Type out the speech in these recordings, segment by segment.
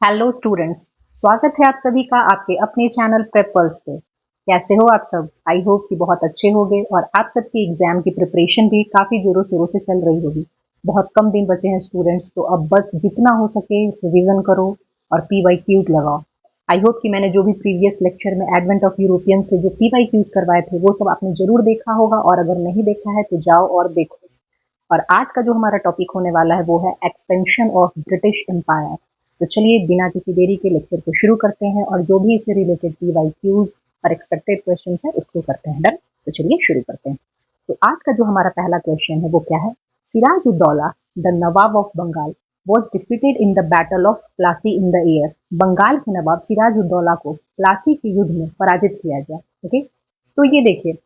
Hello students, स्वागत है आप सभी का आपके अपने चैनल प्रेप पल्स पे। कैसे हो आप सब? आई होप कि बहुत अच्छे होंगे और आप सबकी एग्जाम की प्रिपरेशन भी काफ़ी जोरों शोरों से चल रही होगी। बहुत कम दिन बचे हैं स्टूडेंट्स, तो अब बस जितना हो सके रिवीजन करो और PYQs लगाओ। आई होप कि मैंने जो भी प्रीवियस लेक्चर में एडवेंट ऑफ यूरोपियन से जो PYQs करवाए थे वो सब आपने जरूर देखा होगा, और अगर नहीं देखा है तो जाओ और देखो। और आज का जो हमारा टॉपिक होने वाला है वो है एक्सपेंशन ऑफ ब्रिटिश एम्पायर। तो चलिए बिना किसी देरी के लेक्चर को शुरू करते हैं और जो भी इससे रिलेटेड PYQs और एक्सपेक्टेड क्वेश्चन है उसको करते हैं। डन? तो चलिए शुरू करते हैं। तो आज का जो हमारा पहला क्वेश्चन है वो क्या है? Siraj ud Daula the nawab of Bengal was defeated in the battle of Plassey in the year. Bengal के नवाब सिराज उद दौला को प्लासी के युद्ध में पराजित किया गया। ओके, तो ये देखिए,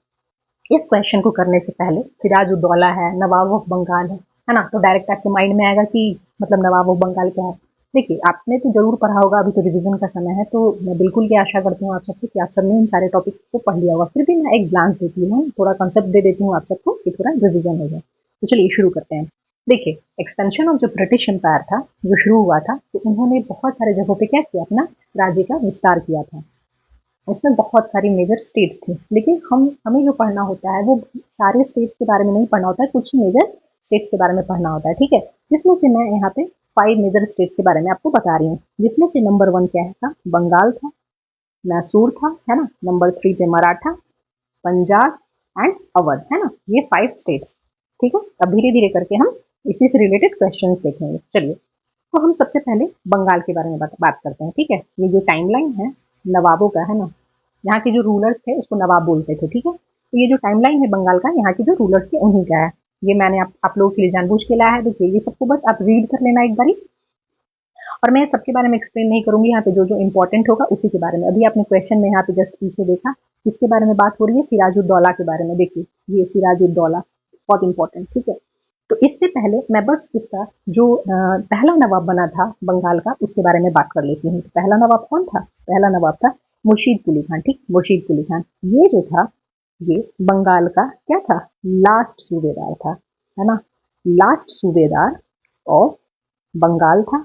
इस क्वेश्चन को करने से पहले सिराजुद्दौला है, नवाब ऑफ बंगाल है ना, तो डायरेक्ट आपके माइंड में आएगा कि मतलब नवाब ऑफ बंगाल क्या है। देखिए, आपने तो जरूर पढ़ा होगा, अभी तो रिवीजन का समय है, तो मैं बिल्कुल की आशा करती हूँ आप सबसे कि आप सबने इन सारे टॉपिक को पढ़ लिया होगा। फिर भी मैं एक ग्लांस देती हूँ, थोड़ा कंसेप्ट दे देती हूँ आप सबको कि थोड़ा रिविजन हो जाए। तो चलिए शुरू करते हैं। देखिए, एक्सपेंशन ऑफ जो ब्रिटिश एम्पायर था, जो शुरू हुआ था, तो उन्होंने बहुत सारे जगहों पे क्या किया, अपना राज्य का विस्तार किया था। इसमें बहुत सारी मेजर स्टेट्स थी, लेकिन हमें जो पढ़ना होता है वो सारे स्टेट्स के बारे में नहीं पढ़ना होता है, कुछ ही मेजर स्टेट्स के बारे में पढ़ना होता है। ठीक है, जिसमें से मैं यहाँ पे 5 मेजर स्टेट्स के बारे में आपको बता रही हूँ, जिसमें से नंबर 1 क्या है था? बंगाल था, मैसूर था, है ना। नंबर 3 पे मराठा, पंजाब एंड अवध, है ना। ये 5 स्टेट्स। ठीक है, अब धीरे धीरे करके हम इसी से रिलेटेड क्वेश्चन देखेंगे। चलिए, तो हम सबसे पहले बंगाल के बारे में बात करते हैं। ठीक है, ये जो टाइमलाइन है नवाबों का, है ना, यहाँ के जो रूलर्स थे उसको नवाब बोलते थे। ठीक है, तो ये जो टाइमलाइन है बंगाल का, यहाँ के जो रूलर्स थे उन्हीं का है। ये मैंने आप लोगों के लिए जानबूझ के लाया है। देखिए, ये सबको बस आप रीड कर लेना एक बारी, और मैं सबके बारे में एक्सप्लेन नहीं करूंगी। यहाँ पे जो जो इंपॉर्टेंट होगा उसी के बारे में। अभी आपने क्वेश्चन में यहाँ पे जस्ट पीछे देखा, किसके बारे में बात हो रही है? सिराजुद्दौला के बारे में। देखिए, ये सिराजुद्दौला बहुत इंपॉर्टेंट। ठीक है, तो इससे पहले मैं बस इसका जो पहला नवाब बना था बंगाल का उसके बारे में बात कर लेती हूँ। तो पहला नवाब कौन था? पहला नवाब था मुर्शीद कुली खान। ठीक, मुर्शीद कुली खान ये जो था, ये बंगाल का क्या था? लास्ट सूबेदार था, है ना। लास्ट सूबेदार ऑफ बंगाल था।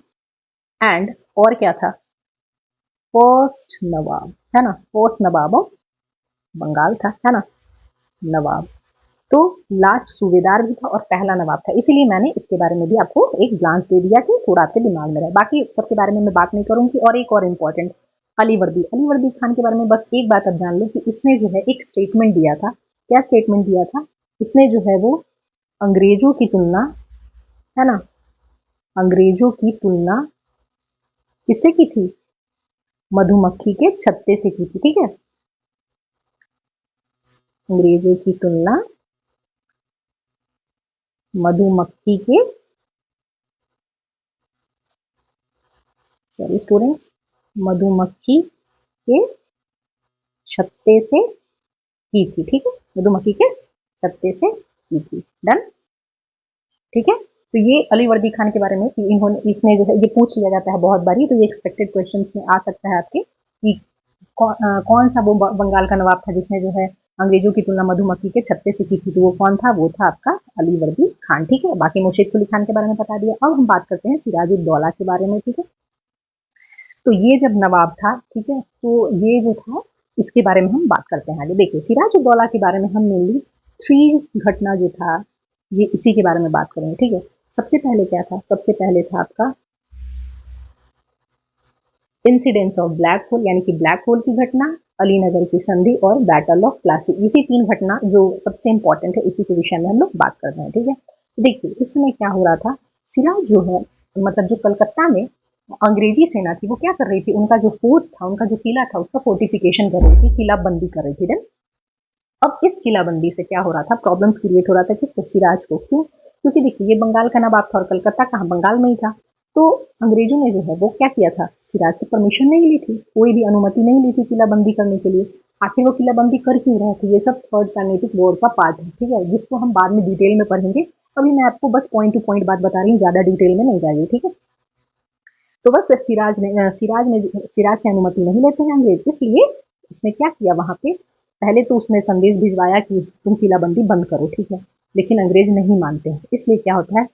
एंड और क्या था? फर्स्ट नवाब, है ना। फर्स्ट नवाब ऑफ बंगाल था, है ना, नवाब। तो लास्ट सूबेदार भी था और पहला नवाब था, इसीलिए मैंने इसके बारे में भी आपको एक ग्लांस दे दिया कि थोड़ा आपके दिमाग में रहे। बाकी सबके बारे में मैं बात नहीं करूंगी। और एक और इम्पोर्टेंट, अली वर्दी खान के बारे में बस एक बात अब जान लो कि इसने जो है एक स्टेटमेंट दिया था। क्या स्टेटमेंट दिया था? इसने जो है वो अंग्रेजों की तुलना, है ना, अंग्रेजों की तुलना किससे की थी? मधुमक्खी के छत्ते से की थी। ठीक है, अंग्रेजों की तुलना मधुमक्खी के, सॉरी स्टूडेंट्स, मधुमक्खी के छत्ते से की थी। ठीक है, मधुमक्खी के छत्ते से की थी। डन? ठीक है, तो ये अली वर्दी खान के बारे में कि इन्होंने, इसने जो है, ये पूछ लिया जाता है बहुत बारी, तो ये एक्सपेक्टेड क्वेश्चंस में आ सकता है आपके कि कौन सा वो बंगाल का नवाब था जिसने जो है अंग्रेजों की तुलना मधुमक्खी के छत्ते से की थी? तो वो कौन था? वो था आपका अली वर्दी खान। ठीक है, बाकी मुर्शीद कुली खान के बारे में बता दिया। अब हम बात करते हैं सिराजुद्दौला के बारे में। ठीक है, तो ये जब नवाब था, ठीक है, तो ये जो था इसके बारे में हम बात करते हैं आगे। देखिए, सिराजुद्दौला के बारे में हम मेनली 3 घटना जो था ये इसी के बारे में बात करेंगे। ठीक है, सबसे पहले क्या था? सबसे पहले था आपका इंसिडेंस ऑफ ब्लैक होल, यानी कि ब्लैक होल की घटना, अलीनगर की संधि और बैटल ऑफ प्लासी। इसी 3 घटना जो सबसे इंपॉर्टेंट है, इसी के विषय में हम लोग बात कर रहे हैं। ठीक है, देखिए इस समय क्या हो रहा था, सिराज जो है, मतलब जो कलकत्ता में अंग्रेजी सेना थी वो क्या कर रही थी? उनका जो फोर्ट था, उनका जो किला था, उसका फोर्टिफिकेशन कर रही थी, किला बंदी कर रही थी। देन अब इस किलाबंदी से क्या हो रहा था? प्रॉब्लम्स क्रिएट हो रहा था। किसको? सिराज को। क्यों? क्योंकि देखिए, ये बंगाल का नवाब था और कलकत्ता कहाँ? बंगाल में ही था। तो अंग्रेजों ने जो है वो क्या किया था? सिराज से परमिशन नहीं ली थी, कोई भी अनुमति नहीं ली थी किलाबंदी करने के लिए। आखिर वो किलाबंदी कर क्यों रहे थे? ये सब थर्ड पैनेटिक वॉर का पार्ट है। ठीक है, जिसको हम बाद में डिटेल में पढ़ेंगे। अभी मैं आपको बस पॉइंट टू पॉइंट बात बता रही हूँ, ज्यादा डिटेल में नहीं जाएगी। ठीक है, तो बस सिराज से अनुमति नहीं लेते हैं अंग्रेज, इसलिए उसने क्या किया वहां पे? पहले तो उसने संदेश भिजवाया कि तुम किलाबंदी बंद करो। ठीक है, लेकिन अंग्रेज नहीं मानते हैं, इसलिए क्या होता है,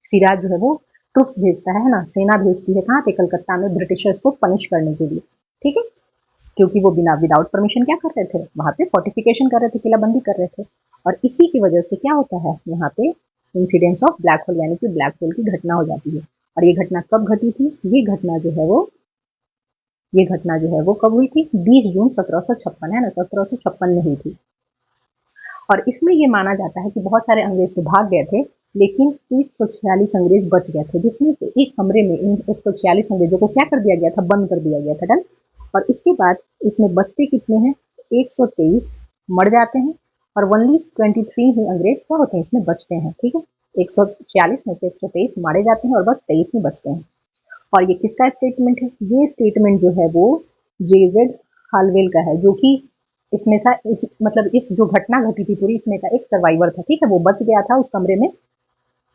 सिराज जो है वो ट्रुप्स भेजता है ना, सेना भेजती है कहाँ पे, कलकत्ता में ब्रिटिशर्स को पनिश करने के लिए, ठीक है, क्योंकि वो बिना विदाउट परमिशन क्या कर रहे थे, वहां पे फोर्टिफिकेशन कर रहे थे, किलाबंदी कर रहे थे। और इसी की वजह से क्या होता है यहाँ पे, इंसिडेंट्स ऑफ ब्लैक होल, यानी कि ब्लैक होल की घटना हो जाती है। और ये घटना कब घटी थी, ये घटना जो है वो कब हुई थी, 20 जून 1756, है ना, 1756 में हुई थी। और इसमें ये माना जाता है कि बहुत सारे अंग्रेज तो भाग गए थे, लेकिन 146 अंग्रेज बच गए थे, जिसमें से एक कमरे में इन 146 अंग्रेजों को क्या कर दिया गया था, बंद कर दिया गया था, डन। और इसके बाद इसमें बचते कितने हैं, 123 मर जाते हैं, और ओनली 23 ही अंग्रेज क्या होते हैं, इसमें बचते हैं, ठीक है। 146 में से 123 मारे जाते हैं और बस 23 ही बचते हैं। और ये किसका स्टेटमेंट है, ये स्टेटमेंट जो है वो जेजेड हालवेल का है, जो कि इसमें सा मतलब इस जो घटना घटी थी पूरी, इसमें का एक सर्वाइवर था, ठीक है, वो बच गया था उस कमरे में।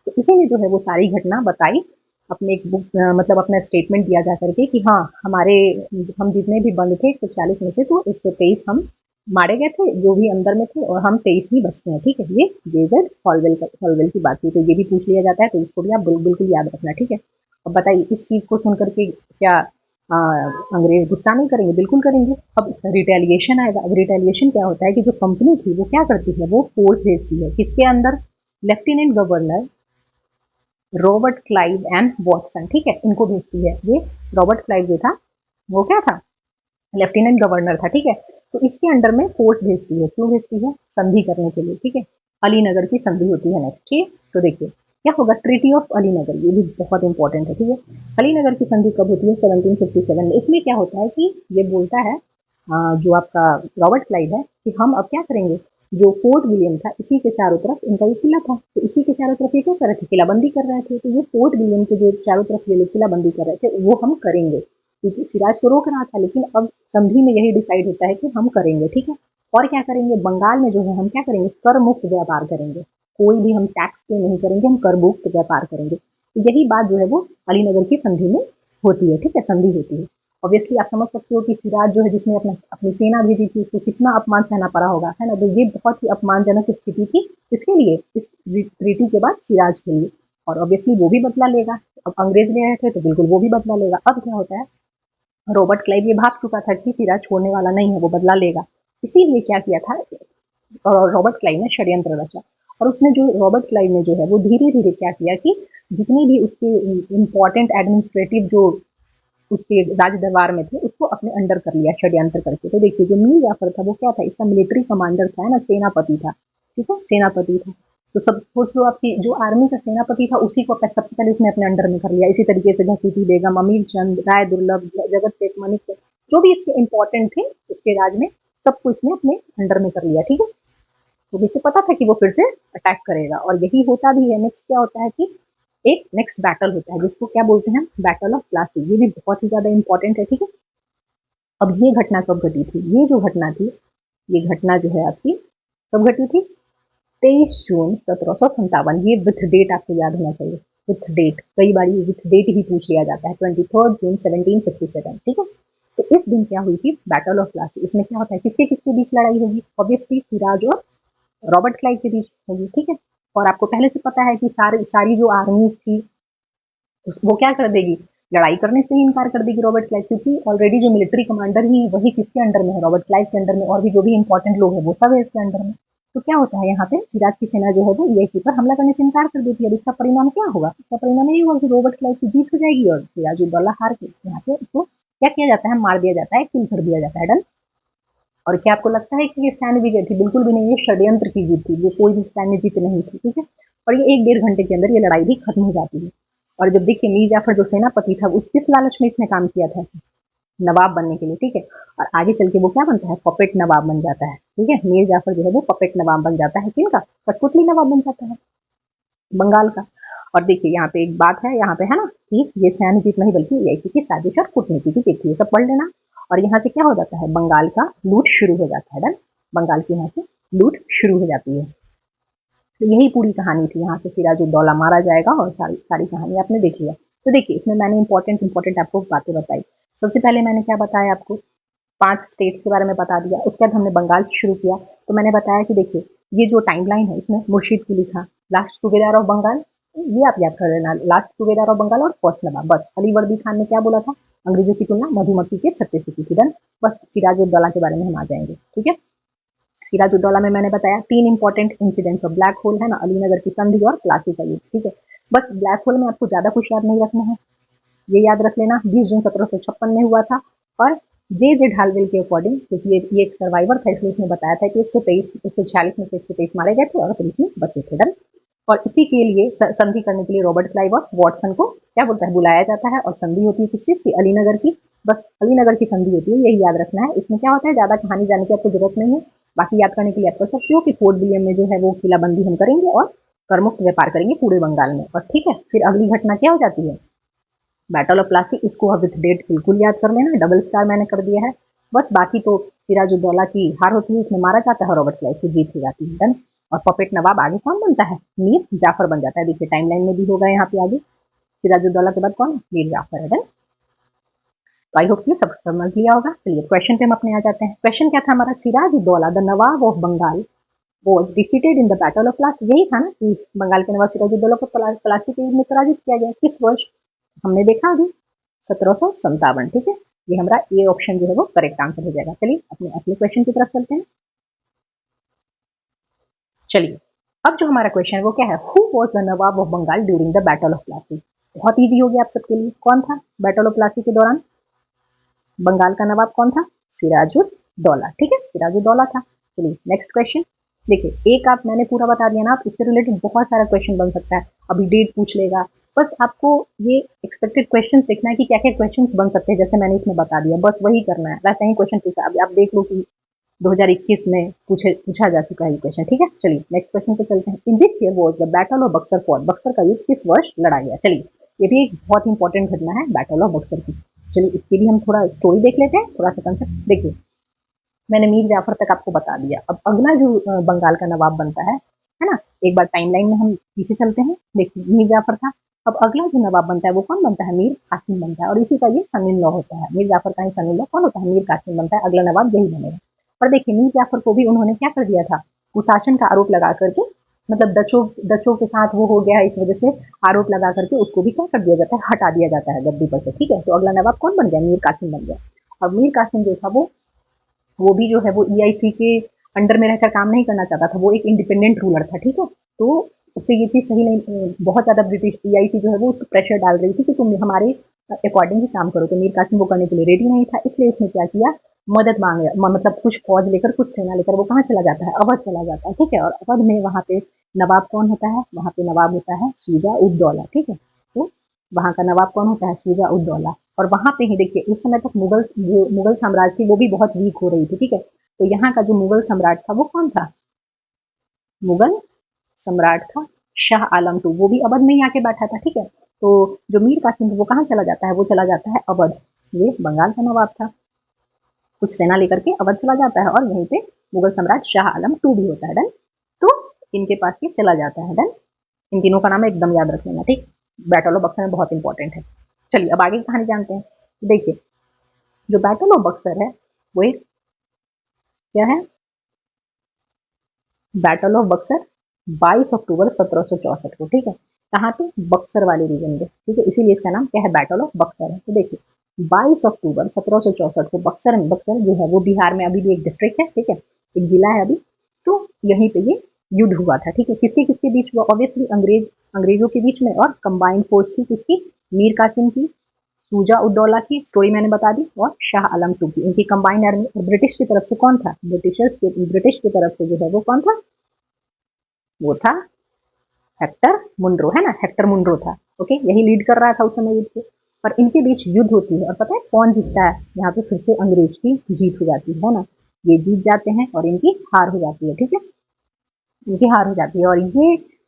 तो इसी ने जो है वो सारी घटना बताई, अपने एक बुक मतलब अपना स्टेटमेंट दिया जा करके कि हाँ हम जितने भी बंद थे 140 में से तो 123 हम मारे गए थे जो भी अंदर में थे, और हम 23 ही बचते हैं, ठीक है। ये जेजेड हॉलवेल की बात थी, तो ये भी पूछ लिया जाता है, तो इसको भी आप बिल्कुल याद रखना, ठीक है। अब बताइए इस चीज को सुन करके क्या अंग्रेज गुस्सा नहीं करेंगे, बिल्कुल करेंगे। अब रिटेलिएशन आएगा। अब रिटेलिएशन क्या होता है कि जो कंपनी थी वो क्या करती है, वो फोर्स भेजती है किसके अंदर, lieutenant governor Robert Clive and Watson, ठीक है, इनको भेजती है। ये रॉबर्ट क्लाइव जो था वो क्या था, लेफ्टिनेंट गवर्नर था, ठीक है। तो इसके अंडर में फोर्स भेजती है, क्यों भेजती है, संधि करने के लिए, ठीक है। अलीनगर की संधि होती है नेक्स्ट, ठीक है। तो देखिए क्या होगा, ट्रीटी ऑफ अलीनगर, ये भी बहुत इंपॉर्टेंट है, ठीक है। अलीनगर की संधि कब होती है, 1757 में। इसमें क्या होता है कि ये बोलता है जो आपका रॉबर्ट क्लाइव है कि हम अब क्या करेंगे, जो फोर्ट विलियम था इसी के चारों तरफ इनका ये किला था, तो इसी के चारों तरफ ये क्या कर रहे थे, किलाबंदी कर रहे थे। तो ये फोर्ट विलियम के जो चारों तरफ ये लोग किलाबंदी कर रहे थे वो हम करेंगे, क्योंकि सिराज को रोक रहा था, लेकिन अब संधि में यही डिसाइड होता है कि हम करेंगे, ठीक है। और क्या करेंगे, बंगाल में जो है हम क्या करेंगे, कर मुक्त व्यापार करेंगे, कोई भी हम टैक्स पे नहीं करेंगे, हम कर मुक्त व्यापार करेंगे। तो यही बात जो है वो अलीनगर की संधि में होती है, ठीक है, संधि होती है। ऑब्वियसली आप समझ सकते हो कि सिराज जो है जिसने अपनी सेना भेजी थी उसको कितना अपमान सहना पड़ा होगा, है ना। तो ये बहुत ही अपमानजनक स्थिति थी इसके लिए, इस ट्रीटी के बाद सिराज के लिए। और ऑब्वियसली वो भी बदला लेगा, अब अंग्रेज ले आए थे तो बिल्कुल वो भी बदला लेगा। अब क्या होता है, रॉबर्ट क्लाइव ये भाग चुका था कि सिराज छोड़ने वाला नहीं है, वो बदला लेगा। इसीलिए क्या किया था, रॉबर्ट क्लाइव ने षड्यंत्र रचा। और उसने जो रॉबर्ट क्लाइव ने जो है वो धीरे धीरे क्या किया कि जितने भी उसके इम्पोर्टेंट एडमिनिस्ट्रेटिव जो उसके राज दरबार में थे उसको अपने अंडर कर लिया षड्यंत्र करके। तो देखिए जो मीर जाफर था वो क्या था, इसका मिलिट्री कमांडर था, है ना, सेनापति था, ठीक है, सेनापति था। तो सब सोच लो आपकी जो आर्मी का सेनापति था उसी को सबसे पहले उसने अपने अंडर में कर लिया। इसी तरीके से घसीटी बेगम, अमीर चंद, राय दुर्लभ, जगत सेठ, मणिक, जो भी इसके इंपॉर्टेंट थे इसके राज में, सबको इसने अपने अंडर में कर लिया, ठीक है। तो इसे पता था कि वो फिर से अटैक करेगा, और यही होता भी है। नेक्स्ट क्या होता है कि एक नेक्स्ट बैटल होता है जिसको क्या बोलते हैं, बैटल ऑफ प्लासी। ये भी बहुत ही ज्यादा इंपॉर्टेंट है, ठीक है। अब ये घटना कब घटी थी, ये जो घटना थी, ये घटना जो है आपकी कब घटी थी, 23 जून 1757। ये विथ डेट आपको याद होना चाहिए, विथ डेट, कई बार ये विथ डेट ही पूछ लिया जाता है, 23 जून 1757, ठीक है। तो इस दिन क्या हुई थी, बैटल ऑफ प्लासी। इसमें क्या होता है, किसके किसके बीच लड़ाई होगी, ऑब्वियसली सिराज और रॉबर्ट क्लाइव के बीच होगी, ठीक है। और आपको पहले से पता है कि सारी सारी जो आर्मीज थी वो क्या कर देगी, लड़ाई करने से ही इनकार कर देगी रॉबर्ट क्लाइव, क्योंकि ऑलरेडी जो मिलिट्री कमांडर ही वही किसके अंडर में है, रॉबर्ट क्लाइव के अंडर में, और भी जो भी इंपॉर्टेंट लोग हैं वो सब है इसके अंडर में। तो क्या होता है यहाँ पे, सिराज की सेना जो है वो ईएसी पर हमला करने से इनकार कर देती है। इसका परिणाम क्या होगा, इसका परिणाम ये होगा कि रॉबर्ट क्लाइव की जीत हो जाएगी और सिराजुद्दौला हार के यहाँ पे उसको क्या किया जाता है, मार दिया जाता है, किल कर दिया जाता है, डन। और क्या आपको लगता है कि ये सैन्य विजय थी, बिल्कुल भी नहीं, ये षड्यंत्र की जीत थी, ये कोई भी सैन्य जीत नहीं थी, ठीक है। और ये 1-1.5 घंटे के अंदर ये लड़ाई भी खत्म हो जाती है। और जब देखिए मीर जाफर जो सेनापति था उस किस लालच में इसने काम किया था, नवाब बनने के लिए, ठीक है। और आगे चल के वो क्या बनता है, पपेट नवाब बन जाता है, ठीक है। मीर जाफर जो है वो पपेट नवाब बन जाता है, किनका, कठपुतली नवाब बन जाता है बंगाल का। और देखिए यहाँ पे एक बात है, यहाँ पे है ना कि ये सैन्य जीत नहीं बल्कि वीआईपी की साजिश और कूटनीति की जीत थी, सब पढ़ लेना। और यहाँ से क्या हो जाता है, बंगाल का लूट शुरू हो जाता है, डन। बंगाल की यहाँ से लूट शुरू हो जाती है। तो यही पूरी कहानी थी, यहाँ से सिराजुद्दौला मारा जाएगा और सारी सारी कहानी आपने देख लिया। तो देखिए इसमें मैंने इंपॉर्टेंट आपको बातें बताई। सबसे पहले मैंने क्या बताया आपको, 5 स्टेट्स के बारे में बता दिया। उसके बाद हमने बंगाल से शुरू किया, तो मैंने बताया कि देखिए ये जो टाइमलाइन है इसमें मुर्शीद कुली था लास्ट सूबेदार ऑफ बंगाल, ये आप याद कर लेना, लास्ट सूबेदार ऑफ बंगाल और फर्स्ट नवाब। बस अली वर्दी खान ने क्या बोला था, अंग्रेजों की तुलना मधुमक्खी के छत्ते से की थी। डन। बस सिराजुद्दौला के बारे में हम आ जाएंगे, ठीक है। सिराजुद्दौला में मैंने बताया 3 important incidents of black hole है ना, अलीनगर की संधि और प्लासी का युद्ध, ठीक है। बस ब्लैक होल में आपको ज्यादा कुछ याद नहीं रखना है, ये याद रख लेना 20 जून 1756 में हुआ था। और जे ढालवेल के अकॉर्डिंग, क्योंकि ये एक सर्वाइवर था इसलिए इसने बताया था कि 146 में से 123 मारे गए थे और 30 में बचे थे। डन। और इसी के लिए संधि करने के लिए रॉबर्ट क्लाइव और वॉटसन को क्या बोलता है, बुलाया जाता है। और संधि होती है किस चीज की, अलीनगर की। बस अलीनगर की संधि होती है, यही याद रखना है। इसमें क्या होता है, ज्यादा कहानी जानने की आपको जरूरत नहीं है। बाकी याद करने के लिए आप कर सकते हो कि फोर्ट विलियम में जो है वो किलाबंदी हम करेंगे और करमुक्त व्यापार करेंगे पूरे बंगाल में। और ठीक है, फिर अगली घटना क्या हो जाती है, बैटल ऑफ प्लासी। इसको विथ डेट बिल्कुल याद कर लेना, डबल स्टार मैंने कर दिया है। बस बाकी तो सिराजुद्दौला की हार होती है, उसमें मारा जाता है, रॉबर्ट क्लाइव की जीत हो जाती है। डन। और पपेट नवाब आगे कौन बनता है, मीर जाफर बन जाता है। देखिए टाइमलाइन में भी होगा यहाँ पे आगे, सिराजुद्दौला के बाद कौन, मीर जाफर है। डन। तो आई होप ये सब समझ लिया होगा। चलिए क्वेश्चन पे हम अपने आ जाते हैं। क्वेश्चन क्या था हमारा, Sirajuddaula the nawab of Bengal was defeated in the battle of Plassey. यही था ना कि बंगाल के नवाब सिराजुद्दौला को प्लासी के युद्ध में पराजित किया गया, किस वर्ष, हमने देखा अभी 1757। ठीक है, ये हमारा ए ऑप्शन जो है वो करेक्ट आंसर हो जाएगा। चलिए अपने अगले क्वेश्चन की तरफ चलते हैं। चलिए अब जो हमारा क्वेश्चन है वो क्या है, who was the nawab of Bengal during the battle of Plassey. बहुत ईजी हो गया आप सबके लिए, कौन था बैटल ऑफ प्लासी के दौरान बंगाल का नवाब, कौन था, सिराजुद्दौला। ठीक है, सिराजुद्दौला था। चलिए नेक्स्ट क्वेश्चन। देखिए एक आप मैंने पूरा बता दिया ना, आप इससे रिलेटेड बहुत सारा क्वेश्चन बन सकता है। अभी डेट पूछ लेगा, बस आपको ये एक्सपेक्टेड क्वेश्चन देखना है कि क्या क्या क्वेश्चन बन सकते हैं, जैसे मैंने इसमें बता दिया, बस वही करना है। वैसे ही क्वेश्चन पूछा, अभी आप देख लो कि 2021 में पूछा जा चुका है ये क्वेश्चन। ठीक है, चलिए नेक्स्ट क्वेश्चन पे चलते हैं। In this year was the battle of Buxar for, Buxar का युद्ध किस वर्ष लड़ा गया। चलिए ये भी एक बहुत इंपॉर्टेंट घटना है बैटल ऑफ बक्सर की। चलिए इसके लिए हम थोड़ा स्टोरी देख लेते हैं, थोड़ा सा कंसेप्ट देखिए। मैंने मीर जाफर तक आपको बता दिया, अब अगला जो बंगाल का नवाब बनता है ना, एक बार टाइमलाइन में हम पीछे चलते हैं। देखिए मीर जाफर था, अब अगला जो नवाब बनता है वो कौन बनता है, मीर कासिम बनता है। और इसी का ये सन इन लॉ होता है, मीर जाफर का ही सन इन लॉ कौन होता है, मीर कासिम बनता है। अगला नवाब यही बनेगा। और देखिए मीर जाफर को भी उन्होंने क्या कर दिया था, कुशासन का आरोप लगा करके, मतलब डचों के साथ वो हो गया, इस वजह से आरोप लगा करके उसको भी क्या कर दिया जाता है, हटा दिया जाता है गद्दी पर से। ठीक है, तो अगला नवाब कौन बन गया, मीर कासिम बन गया। अब मीर कासिम जो था वो भी जो है वो ईआईसी के अंडर में रहकर काम नहीं करना चाहता था, वो एक इंडिपेंडेंट रूलर था। ठीक है, तो उसे ये चीज सही नहीं, बहुत ज्यादा ब्रिटिश ईआईसी जो है वो उसको प्रेशर डाल रही थी कि तुम हमारे अकॉर्डिंग ही काम करो। तो मीर कासिम वो करने के लिए रेडी नहीं था, इसलिए उसने क्या किया, मदद मांग, मतलब कुछ फौज लेकर, कुछ सेना लेकर वो कहाँ चला जाता है, अवध चला जाता है। ठीक है, और अवध में वहां पे नवाब कौन होता है, वहां पे नवाब होता है शुजा उद दौला। ठीक है, तो वहां का नवाब कौन होता है, शुजा उद दौला। और वहां पे ही देखिए उस समय तक मुगल साम्राज्य थी वो भी बहुत वीक हो रही थी। ठीक है, तो यहाँ का जो मुगल सम्राट था वो कौन था, मुगल सम्राट था शाह आलम टू, वो भी अवध में ही आके बैठा था। ठीक है, तो जो मीर कासिम वो कहाँ चला जाता है, वो चला जाता है अवध, ये बंगाल का नवाब था, कुछ सेना लेकर के अवध चला जाता है और वहीं पे मुगल सम्राट शाह आलम टू भी होता है। डन। तो इनके पास ये चला जाता है। डन। इन तीनों का नाम एकदम याद रख लेना। ठीक, बैटल ऑफ बक्सर में बहुत इंपॉर्टेंट है। चलिए अब आगे की कहानी जानते हैं। देखिए जो बैटल ऑफ बक्सर है वो एक क्या है, बैटल ऑफ बक्सर 22 अक्टूबर 1764 को। ठीक है, कहाँ पे, बक्सर वाले रीजन में। ठीक है, इसीलिए इसका नाम क्या है, बैटल ऑफ बक्सर है। तो देखिए 22 अक्टूबर 1764 को बक्सर में, बक्सर जो है वो बिहार में अभी भी एक डिस्ट्रिक्ट है। ठीक है, एक जिला है अभी, तो यहीं पे ये युद्ध हुआ था। ठीक है, किसके किसके बीच हुआ, ऑब्वियसली अंग्रेजों के बीच में, और कंबाइंड फोर्स की किसकी, मीर कासिम की, सूजा उद्दौला की, स्टोरी मैंने बता दी, और शाह आलम टू की, इनकी कंबाइंड आर्मी। और ब्रिटिश की तरफ से कौन था, ब्रिटिश की तरफ से जो है वो कौन था, वो था हेक्टर मुनरो, है ना, हेक्टर मुनरो था। ओके, यही लीड कर रहा था उस समय युद्ध को। और इनके बीच युद्ध होती है और पता है कौन जीतता है, यहाँ पे फिर से अंग्रेज की जीत हो जाती है ना, ये जीत जाते हैं और इनकी हार हो जाती है। ठीक है, इनकी हार हो जाती है। और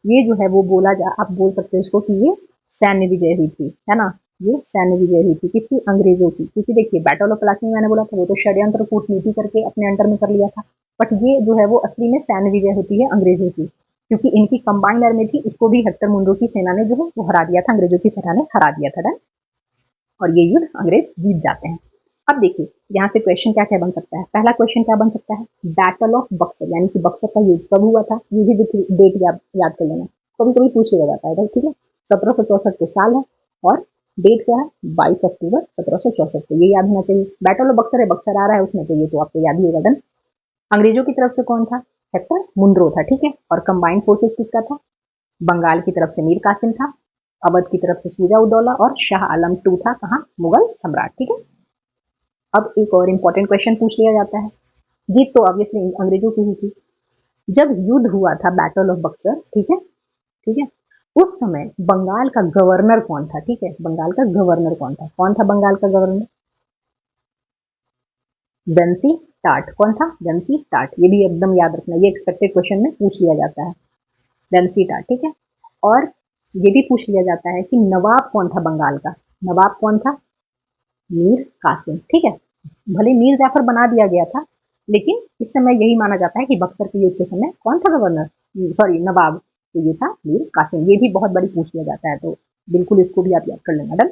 ये जो है वो बोला जा, आप बोल सकते हो इसको कि ये सैन्य विजय हुई थी, है ना, ये सैन्य विजय हुई थी किसकी, अंग्रेजों की। क्योंकि देखिए बैटल ऑफ प्लासी में मैंने बोला था वो तो षड्यंत्र कूटनीति करके अपने अंडर में कर लिया था, बट ये जो है वो असली में सैन्य विजय होती है अंग्रेजों की, क्योंकि इनकी कंबाइंड आर्मी थी, इसको भी हेक्टर मुंडो की सेना ने जो है वो हरा दिया था, अंग्रेजों की सेना ने हरा दिया था। और ये युद्ध अंग्रेज जीत जाते हैं। अब देखिए यहाँ से क्वेश्चन क्या क्या बन सकता है, पहला क्वेश्चन क्या बन सकता है, बैटल ऑफ बक्सर यानी कि बक्सर का युद्ध कब हुआ था, ये भी डेट याद कर लेना। कभी कभी पूछ लिया जाता है, ठीक है। 1764 तो साल है और डेट क्या है, 22 अक्टूबर 1764, तो ये याद होना चाहिए। बैटल ऑफ बक्सर है, बक्सर आ रहा है उसमें, तो ये तो आपको याद ही होगा। डन। अंग्रेजों की तरफ से कौन था, हेक्टर मुनरो था, ठीक है। और कंबाइंड फोर्सेस किसका था, बंगाल की तरफ से मीर कासिम था, अवध की तरफ से शुजा उदौला और शाह आलम टू था, कहाँ, मुगल सम्राट, ठीक है। अब एक और इंपॉर्टेंट क्वेश्चन पूछ लिया जाता है। जीत तो ऑब्वियसली अंग्रेजों की ही थी। जब युद्ध हुआ था बैटल ऑफ बक्सर, ठीक है, ठीक है, उस समय बंगाल का गवर्नर कौन था, ठीक है, बंगाल का गवर्नर कौन था, कौन था बंगाल का गवर्नर, बेंसी टाट, कौन था, बेंसी टाट, ये भी एकदम याद रखना, ये एक्सपेक्टेड क्वेश्चन में पूछ लिया जाता है, बेंसी टाट, ठीक है। और ये भी पूछ लिया जाता है कि नवाब कौन था बंगाल का, नवाब कौन था, मीर कासिम, ठीक है। भले मीर जाफर बना दिया गया था, लेकिन इस समय यही माना जाता है कि बक्सर के युद्ध के समय कौन था गवर्नर, सॉरी नवाब, तो ये था मीर कासिम। ये भी बहुत बड़ी पूछ लिया जाता है, तो बिल्कुल इसको भी आप याद कर लेना। डन।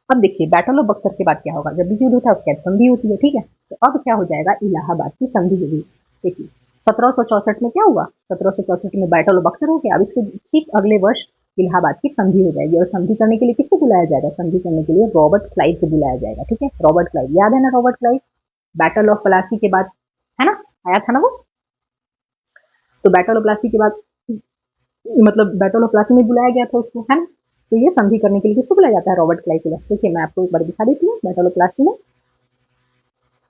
अब देखिए बैटल ऑफ बक्सर के बाद क्या होगा, जब भी युद्ध होता है उसके बाद संधि होती है, ठीक है। तो अब क्या हो जाएगा, इलाहाबाद की संधि होगी। देखिए 1764 में क्या हुआ, 1764 में बैटल ऑफ बक्सर हो गया। अब इसके ठीक अगले वर्ष इलाहाबाद की संधि हो जाएगी, और संधि करने के लिए किसको बुलाया जाएगा, संधि करने के लिए रॉबर्ट क्लाइव को बुलाया जाएगा, ठीक है। रॉबर्ट क्लाइव, याद है ना Robert Clive, battle of Plassey के बाद, है ना, आया था ना वो। तो बैटल ऑफ प्लासी के बाद, मतलब बैटल ऑफ प्लासी में बुलाया गया था उसको, है ना। तो ये संधि करने के लिए किसको बुलाया जाता है, रॉबर्ट क्लाइव को। देखिए मैं आपको एक बार दिखा देती हूँ, बैटल ऑफ प्लासी में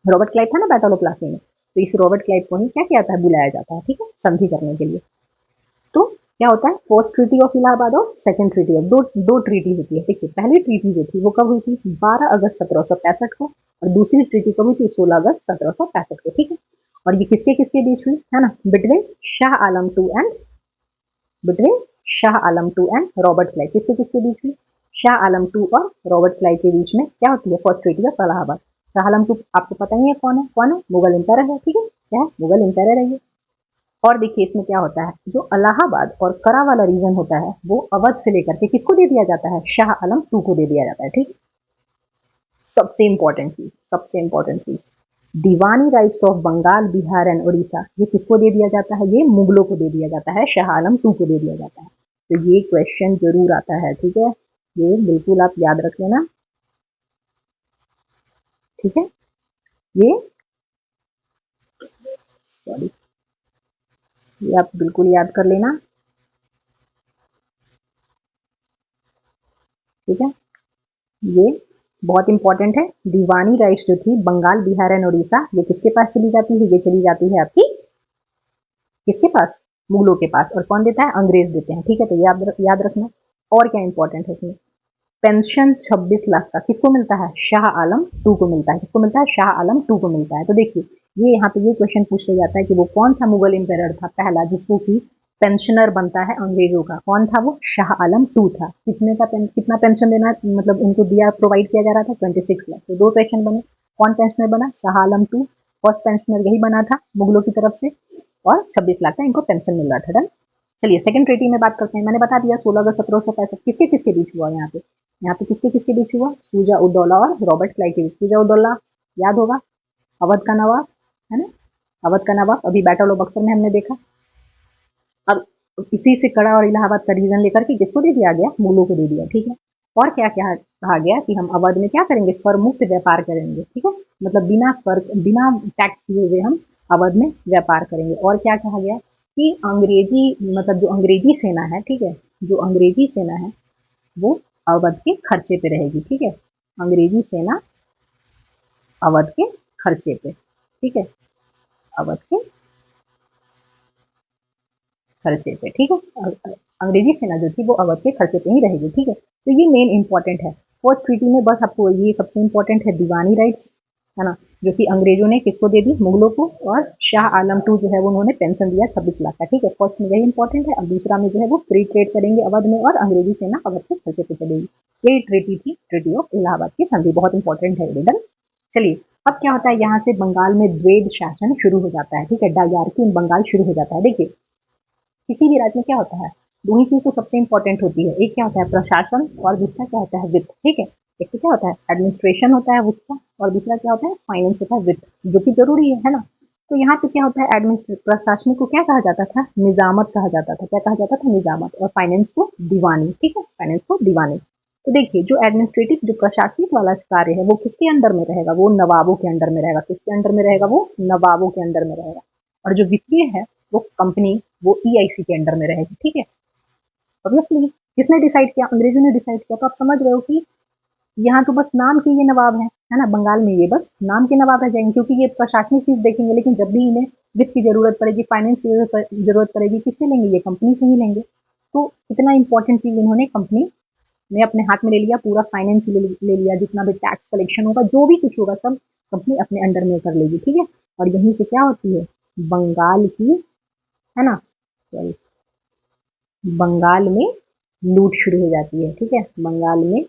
रॉबर्ट क्लाइव था ना बैटल ऑफ प्लासी में, तो इस रॉबर्ट क्लाइव को ही क्या किया जाता है, बुलाया जाता है, ठीक है, संधि करने के लिए। तो क्या होता है, फर्स्ट ट्रीटी ऑफ इलाहाबाद और सेकंड ट्रीटी ऑफ, दो ट्रीटी होती है। देखिए पहली ट्रीटी जो थी वो कब हुई थी, 12 अगस्त 1765 को, और दूसरी ट्रीटी कब हुई थी, 16 अगस्त 1765 को, ठीक है। और ये किसके किसके बीच हुई, है ना, between Shah Alam two and, between Shah Alam two and Robert Clive, किसके किसके बीच हुई, शाह आलम टू और रॉबर्ट क्लाइव के बीच में क्या होती है, first treaty of Allahabad. Shah Alam two आपको पता ही है कौन है, कौन है, मुगल एम्पायर है, ठीक है, क्या है, मुगल एम्पायर है ये। और देखिए इसमें क्या होता है, जो इलाहाबाद और करा वाला रीजन होता है वो अवध से लेकर के किसको दे दिया जाता है, शाह आलम टू को दे दिया जाता है, ठीक। सबसे इंपॉर्टेंट चीज, सबसे इंपॉर्टेंट चीज, दीवानी rights of Bengal, Bihar and Orissa, ये किसको दे दिया जाता है, ये मुगलों को दे दिया जाता है, शाह आलम टू को दे दिया जाता है। तो ये क्वेश्चन जरूर आता है, ठीक है, ये बिल्कुल आप याद रख लेना, ठीक है। ये सॉरी, ये आप बिल्कुल याद कर लेना, ठीक है। ये बहुत इंपॉर्टेंट है। दीवानी राइट्स जो थी बंगाल, बिहार एंड उड़ीसा, ये किसके पास चली जाती है, ये चली जाती है आपकी किसके पास, मुगलों के पास। और कौन देता है, अंग्रेज देते हैं, ठीक है। तो याद रखना। और क्या इंपॉर्टेंट है इसमें, पेंशन 26 लाख का किसको मिलता है, शाह आलम टू को मिलता है, किसको मिलता है, शाह आलम टू को मिलता है। तो देखिए ये यहाँ पे ये क्वेश्चन पूछ लिया जाता है कि वो कौन सा मुगल एम्पायर था पहला जिसको की पेंशनर बनता है अंग्रेजों का, कौन था वो, शाह आलम टू था। कितना पेंशन देना, मतलब उनको दिया, प्रोवाइड किया जा रहा था 26 लाख। तो दो क्वेश्चन बने, कौन पेंशनर बना, Shah Alam to, first pensioner यही बना था मुगलों की तरफ से, और 26 लाख का इनको पेंशन मिल रहा था। डन। चलिए सेकंड ट्रीटी में बात करते हैं। मैंने बता दिया 16 अगस्त 1765 किसके किसके बीच हुआ, यहाँ पे किसके किसके बीच हुआ, शुजा उद्दौला और रॉबर्ट क्लाइव के बीच। शुजा उद्दौला याद होगा, अवध का नवाब, है ना, अवध का नवाब, अभी बैटल ऑफ बक्सर में हमने देखा। अब इसी से कड़ा और इलाहाबाद का रीजन लेकर के किसको दे दिया गया, मुगलों को दे दिया, ठीक है। और क्या क्या कहा गया कि हम अवध में क्या करेंगे, कर मुक्त व्यापार करेंगे, ठीक है, मतलब बिना कर, बिना टैक्स दिए हुए हम अवध में व्यापार करेंगे। और क्या कहा गया कि अंग्रेजी, मतलब जो अंग्रेजी सेना है, ठीक है, जो अंग्रेजी सेना है वो अवध के खर्चे पे रहेगी, ठीक है, अंग्रेजी सेना अवध के खर्चे पे, ठीक है, अवध के खर्चे पे, ठीक है, अंग्रेजी सेना जो थी वो अवध के खर्चे पे ही रहेगी, ठीक है। तो ये मेन इंपॉर्टेंट है फर्स्ट ट्रीटी में, बस आपको ये सबसे इंपॉर्टेंट है दीवानी राइट्स, है ना, जो कि अंग्रेजों ने किसको दे दी, मुगलों को, और शाह आलम टू जो है वो उन्होंने पेंशन दिया 26 लाख का, ठीक है। फर्स्ट में यही इंपॉर्टेंट है, और दूसरा में जो है वो फ्री ट्रेड करेंगे अवध में, और अंग्रेजी सेना अवध के खर्चे पे चलेगी। यही ट्रीटी थी, ट्रीटी ऑफ इलाहाबाद की संधि, बहुत इंपॉर्टेंट है डन। चलिए अब क्या होता है, यहाँ से बंगाल में द्वैध शासन शुरू हो जाता है, ठीक है, डायरकी इन बंगाल शुरू हो जाता है। देखिए किसी भी राज्य में क्या होता है, दो ही चीज तो सबसे इंपॉर्टेंट होती है, एक क्या होता है प्रशासन, और दूसरा क्या होता है वित्त, ठीक है। एक तो क्या होता है एडमिनिस्ट्रेशन होता है उसका, और दूसरा क्या होता है फाइनेंस होता है, वित्त, जो कि जरूरी है ना। तो यहाँ पे क्या होता है, एडमिनिस्ट्रेटिव प्रशासनिक को क्या कहा जाता था, निजामत कहा जाता था। क्या कहा जाता था, निजामत। और फाइनेंस को दीवानी। ठीक है, फाइनेंस को दीवानी। तो देखिए जो एडमिनिस्ट्रेटिव जो प्रशासनिक वाला कार्य है वो किसके अंडर में रहेगा, वो नवाबों के अंडर में रहेगा। किसके अंडर में रहेगा, वो नवाबों के अंडर में रहेगा। और जो वित्तीय है वो कंपनी, वो ईआईसी के अंडर में रहेगी। ठीक है, ऑब्वियसली किसने डिसाइड किया, अंग्रेजों ने डिसाइड किया। तो आप समझ रहे हो कि यहाँ तो बस नाम के ये नवाब है ना, बंगाल में ये बस नाम के नवाब रह जाएंगे, क्योंकि ये प्रशासनिक चीज देखेंगे, लेकिन जब भी इन्हें वित्त की जरूरत पड़ेगी, फाइनेंस की जरूरत पड़ेगी, किससे लेंगे, ये कंपनी से ही लेंगे। तो इतना इंपॉर्टेंट चीज इन्होंने कंपनी ने अपने हाथ में ले लिया, पूरा फाइनेंस ले लिया, जितना भी टैक्स कलेक्शन होगा, जो भी कुछ होगा, सब कंपनी अपने अंडर में कर लेगी। ठीक है, और यहीं से क्या होती है, बंगाल की, है ना, बंगाल में लूट शुरू हो जाती है। ठीक है, बंगाल में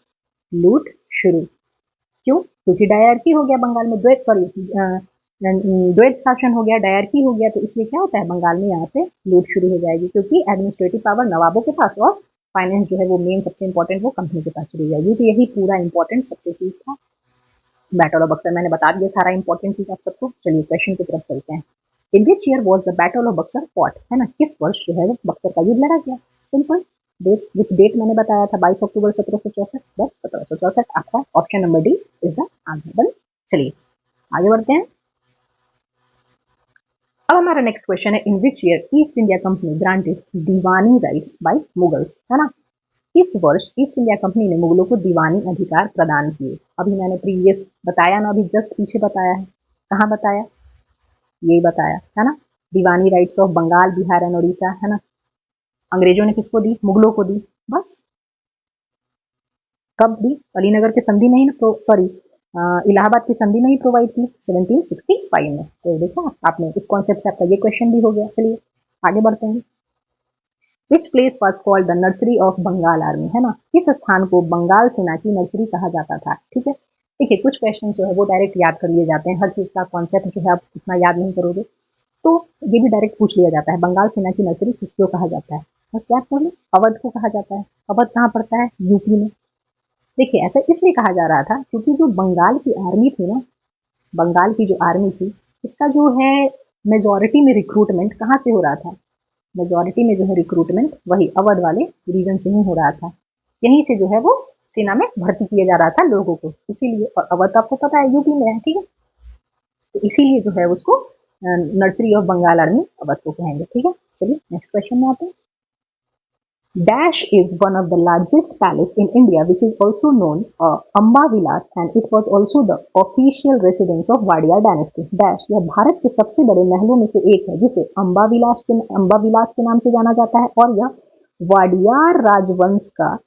लूट शुरू। क्यों, क्योंकि डायरकी हो गया बंगाल में, द्वैत शासन हो गया, डायरकी हो गया, तो इसलिए क्या होता है, बंगाल में यहाँ पे लूट शुरू हो जाएगी, क्योंकि एडमिनिस्ट्रेटिव पावर नवाबों के पास और फाइनेंस जो है वो मेन सबसे इंपॉर्टेंट वो कंपनी के पास चली जाएगी। तो यही पूरा इंपॉर्टेंट सबसे चीज था। बैटल ऑफ बक्सर मैंने बता दिया सारा इंपॉर्टेंट चीज आप सबको। चलिए क्वेश्चन की तरफ चलते हैं। In which year was the battle of Buxar fought, है ना, किस वर्ष जो है वो बक्सर का युद्ध लड़ा गया। सिंपल, डेट विथ डेट मैंने बताया था 22 अक्टूबर 1764, बस 1764 आपका option number D is the answer. बन, चलिए आगे बढ़ते हैं। अब हमारा नेक्स्ट क्वेश्चन है, in which year East India Company granted दीवानी राइट्स बाय मुगल्स, है ना, इस वर्ष ईस्ट इंडिया कंपनी ने मुगलों को दीवानी अधिकार प्रदान किए। अभी मैंने प्रीवियस बताया ना, अभी जस्ट पीछे बताया है, कहाँ बताया, यही बताया है ना, दीवानी rights of Bengal, Bihar and Orissa, है ना, अंग्रेजों ने किसको दी, मुगलों को दी। बस, कब दी, अलीनगर के संधि में ही, सॉरी इलाहाबाद की संधि में ही प्रोवाइड की, 1765 में। तो देखा आपने, इस कॉन्सेप्ट से आपका ये क्वेश्चन भी हो गया। चलिए आगे बढ़ते हैं। Which place was called the nursery of Bengal army, है ना, किस स्थान को बंगाल सेना की नर्सरी कहा जाता था। ठीक है, देखिए कुछ क्वेश्चन जो है वो डायरेक्ट याद कर लिए जाते हैं, हर चीज का कॉन्सेप्ट जो है आप इतना याद नहीं करोगे, तो ये भी डायरेक्ट पूछ लिया जाता है, बंगाल सेना की नर्सरी किसको कहा जाता है, बस याद कर लो, अवध को कहा जाता है। अवध कहाँ पड़ता है, यूपी में। देखिए ऐसा इसलिए कहा जा रहा था क्योंकि जो बंगाल की आर्मी थी ना, बंगाल की जो आर्मी थी, इसका जो है मेजोरिटी में रिक्रूटमेंट कहाँ से हो रहा था, मेजोरिटी में जो है रिक्रूटमेंट वही अवध वाले रीजन से ही हो रहा था। यहीं से जो है वो सेना में भर्ती किया जा रहा था लोगों को, इसीलिए। और अवध आपको पता है यूपी में है, ठीक है, तो इसीलिए जो है उसको nursery of Bengal army Awadh को कहेंगे। ठीक है, चलिए नेक्स्ट क्वेश्चन में आते हैं। Dash is one of the largest palace in India, which is also known Amba Vilas, and it was also the official residence of Wadiyar dynasty. Dash यह भारत के सबसे बड़े महलों में से एक है, जिसे अम्बा विलास के नाम से जाना जाता है, और यह वाडियार राजवंश का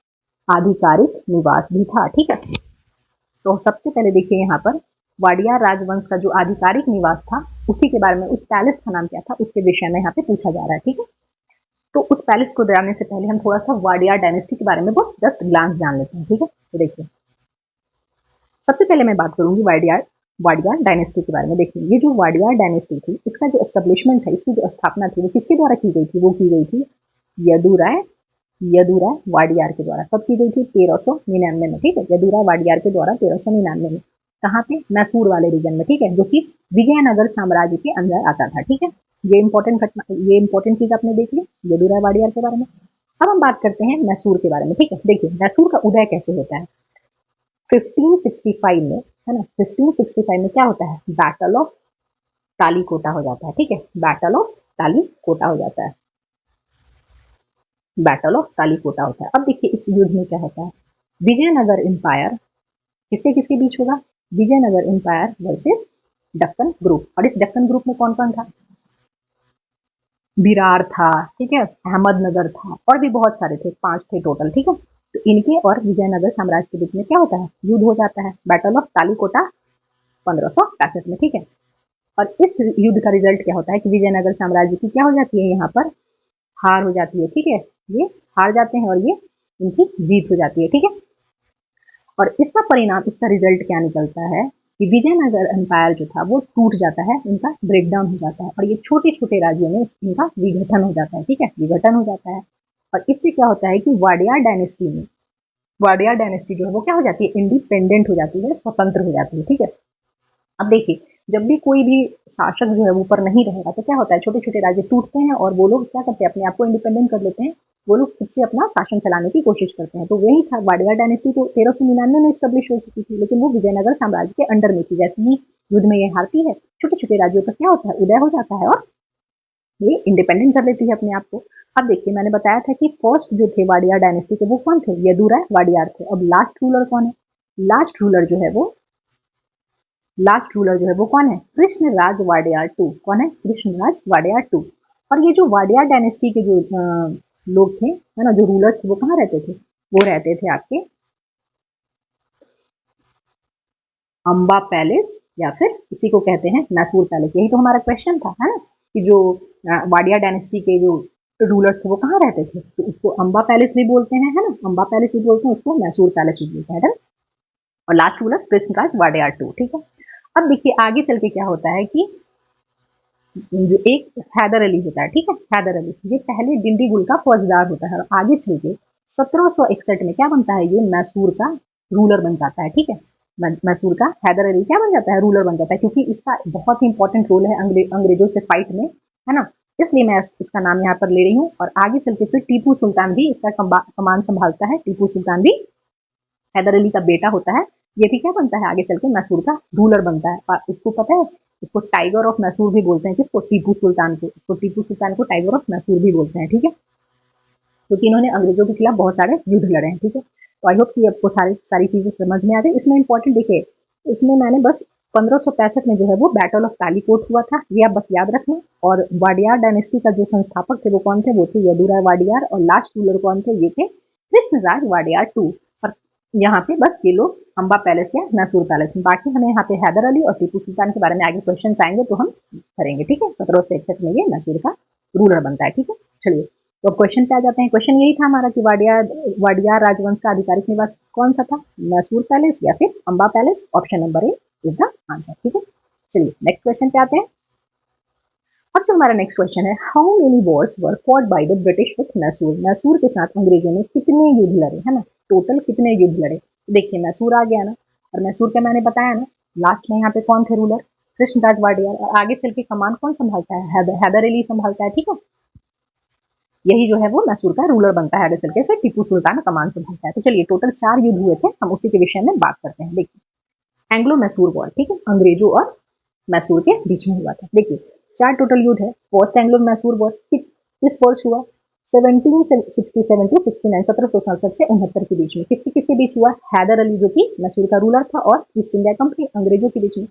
आधिकारिक निवास भी था। ठीक है, तो सबसे पहले देखिए यहाँ पर वाडियार राजवंश का जो आधिकारिक निवास था, उसी के बारे में, उस पैलेस का नाम क्या था, उसके विषय में यहाँ पे पूछा जा रहा है। ठीक है, तो उस पैलेस को जानने से पहले हम थोड़ा सा वाडियार डायनेस्टी के बारे में बस जस्ट ग्लांस जान लेते हैं। ठीक है, तो देखिए सबसे पहले मैं बात करूंगी वाडियार वाडियार डायनेस्टी के बारे में। देखिए ये जो वाडियार डायनेस्टी थी, इसका जो एस्टेब्लिशमेंट है, इसकी जो स्थापना थी, वो किसके द्वारा की गई थी, वो की गई थी यदुराय वाडियार के द्वारा। कब की गई थी, 1399 में। ठीक है, यदुराय वाडियार के द्वारा 1399 में। कहाँ पे, मैसूर वाले रीजन में। ठीक है, जो कि विजयनगर साम्राज्य के अंदर आता था। ठीक है, ये इंपॉर्टेंट घटना, ये इंपॉर्टेंट चीज आपने देख ली यदुराय वाडियार के बारे में। अब हम बात करते हैं मैसूर के बारे में। ठीक है, देखिए मैसूर का उदय कैसे होता है, 1565 में, है ना, 1565 में क्या होता है, बैटल ऑफ तालीकोटा हो जाता है। ठीक है, बैटल ऑफ तालीकोटा हो जाता है, बैटल ऑफ तालीकोटा होता है। अब देखिए इस युद्ध में क्या होता है, विजयनगर एम्पायर किसके किसके बीच होगा, Vijayanagara empire versus Deccan group. और इस दक्कन ग्रुप में कौन कौन था, विरार था, ठीक है, अहमदनगर था, और भी बहुत सारे थे, 5 थे टोटल। ठीक है, तो इनके और विजयनगर साम्राज्य के बीच में क्या होता है, युद्ध हो जाता है, बैटल ऑफ तालीकोटा 1565 में। ठीक है, और इस युद्ध का रिजल्ट क्या होता है कि विजयनगर साम्राज्य की क्या हो जाती है, यहाँ पर हार हो जाती है। ठीक है, ये हार जाते हैं और ये इनकी जीत हो जाती है। ठीक है, और इसका परिणाम, इसका रिजल्ट क्या निकलता है कि विजयनगर एम्पायर जो था वो टूट जाता है, इनका ब्रेकडाउन हो जाता है, और ये छोटे छोटे राज्यों में इनका विघटन हो जाता है। ठीक है, विघटन हो जाता है, और इससे क्या होता है कि वाडियार डायनेस्टी में, वाडियार डायनेस्टी जो है वो क्या हो जाती है, इंडिपेंडेंट हो जाती है, स्वतंत्र हो जाती है। ठीक है, अब देखिए जब भी कोई भी शासक जो है वो ऊपर नहीं रहेगा तो क्या होता है, छोटे छोटे राज्य टूटते हैं और वो लोग क्या करते हैं, अपने आप को इंडिपेंडेंट कर लेते हैं। वो लोग खुद से अपना शासन चलाने की कोशिश करते हैं। तो वही था, वाडिया डायनेस्टी तो 1399 में स्टेब्लिश हो चुकी थी, लेकिन वो विजयनगर साम्राज्य के अंडर में थी। जैसे ही युद्ध में ये हारती है, छोटे छोटे राज्यों का क्या होता है, उदय हो जाता है और ये इंडिपेंडेंट कर लेती है अपने आप को। अब देखिए, मैंने बताया था कि फर्स्ट जो थे वाडियार डायनेस्टी के, वो कौन थे, यदुराय वाडियार थे। अब लास्ट रूलर कौन है, लास्ट रूलर जो है वो लास्ट रूलर जो है वो कौन है, कृष्णराज वाडियार टू। कौन है, कृष्णराज वाडियार टू। और ये जो वाडियार डायनेस्टी के जो लोग थे, है ना, जो रूलर्स थे, वो कहाँ रहते थे, वो रहते थे आपके अंबा पैलेस, या फिर इसी को कहते हैं मैसूर पैलेस। यही तो हमारा क्वेश्चन था, है ना, कि जो वाडिया डायनेस्टी के जो रूलर्स थे वो कहाँ रहते थे। तो उसको अंबा पैलेस भी बोलते हैं, है ना, अंबा पैलेस भी बोलते हैं, उसको मैसूर पैलेस भी बोलते हैं, है ना? और last ruler Krishnaraja Wadiyar two. ठीक है। अब देखिए आगे चल के क्या होता है कि जो एक हैदर अली होता है, ठीक है, हैदर अली ये पहले डिंडीगुल का फौजदार होता है और आगे चल के 1761 में क्या बनता है, ये मैसूर का रूलर बन जाता है। ठीक है, मैसूर का हैदर अली क्या बन जाता है, रूलर बन जाता है, क्योंकि इसका बहुत ही इंपॉर्टेंट रोल है अंग्रेजों से फाइट में, है ना, इसलिए मैं इसका नाम यहाँ पर ले रही हूँ। और आगे चल के फिर टीपू सुल्तान भी इसका कमान संभालता है। टीपू सुल्तान भी हैदर अली का बेटा होता है। ये भी क्या बनता है, आगे चल के मैसूर का रूलर बनता है। और इसको पता है, इसको टाइगर ऑफ मैसूर भी बोलते हैं। किसको, टीपू सुल्तान को। इसको टीपू सुल्तान को टाइगर ऑफ मैसूर भी बोलते हैं। ठीक है, क्योंकि इन्होंने अंग्रेजों के खिलाफ बहुत सारे युद्ध लड़े हैं। ठीक है, तो आई होप कि आपको सारी चीजें समझ में आ गई। इसमें इंपॉर्टेंट देखिए, इसमें मैंने बस 1565 में जो है वो बैटल ऑफ कालीकोट हुआ था, ये आप बस याद रखना। और वाडियार डायनेस्टी का जो संस्थापक थे वो कौन थे, वो थे यदुराय वाडियार। और लास्ट रूलर कौन थे, ये थे कृष्णराज वाडियार टू। और यहाँ पे बस ये लोग अंबा पैलेस या मैसूर पैलेस में, बाकी हमें यहाँ पे हैदर अली और टीपू सुल्तान के बारे में आगे क्वेश्चन आएंगे तो हम करेंगे। ठीक है, 1761 में ये मैसूर का रूलर बनता है। ठीक है, चलिए तो अब क्वेश्चन पे आ जाते हैं। क्वेश्चन यही था हमारा कि वाडियार राजवंश का आधिकारिक निवास कौन सा था, मैसूर पैलेस या फिर Amba palace. Option number A is the answer. ठीक है, चलिए नेक्स्ट क्वेश्चन पे आते हैं। अब जो हमारा नेक्स्ट क्वेश्चन है, how many Wars were fought by the British with Mysore. Mysore के साथ अंग्रेजों ने कितने युद्ध लड़े, है ना, टोटल कितने युद्ध लड़े। देखिए मैसूर आ गया ना, और मैसूर का मैंने बताया ना, लास्ट में यहाँ पे कौन थे रूलर, कृष्णराज वाडियार। और आगे चल के कमान कौन संभालता है, हैदर अली संभालता है। ठीक है, यही जो है वो मैसूर का रूलर बनता है आगे चल के, फिर टीपू सुल्तान कमान संभालता है। तो चलिए टोटल 4 युद्ध हुए थे, हम उसी के विषय में बात करते हैं। देखिए एंग्लो मैसूर वॉर, ठीक है, अंग्रेजों और मैसूर के बीच में हुआ था। देखिए 4 टोटल युद्ध है। फर्स्ट एंग्लो मैसूर वॉर किस वर्ष हुआ, 1767 टू 69, 1767 से 69 के बीच में। किसके किसके बीच हुआ, हैदर अली जो कि मैसूर का रूलर था और ईस्ट इंडिया कंपनी अंग्रेजों के बीच में।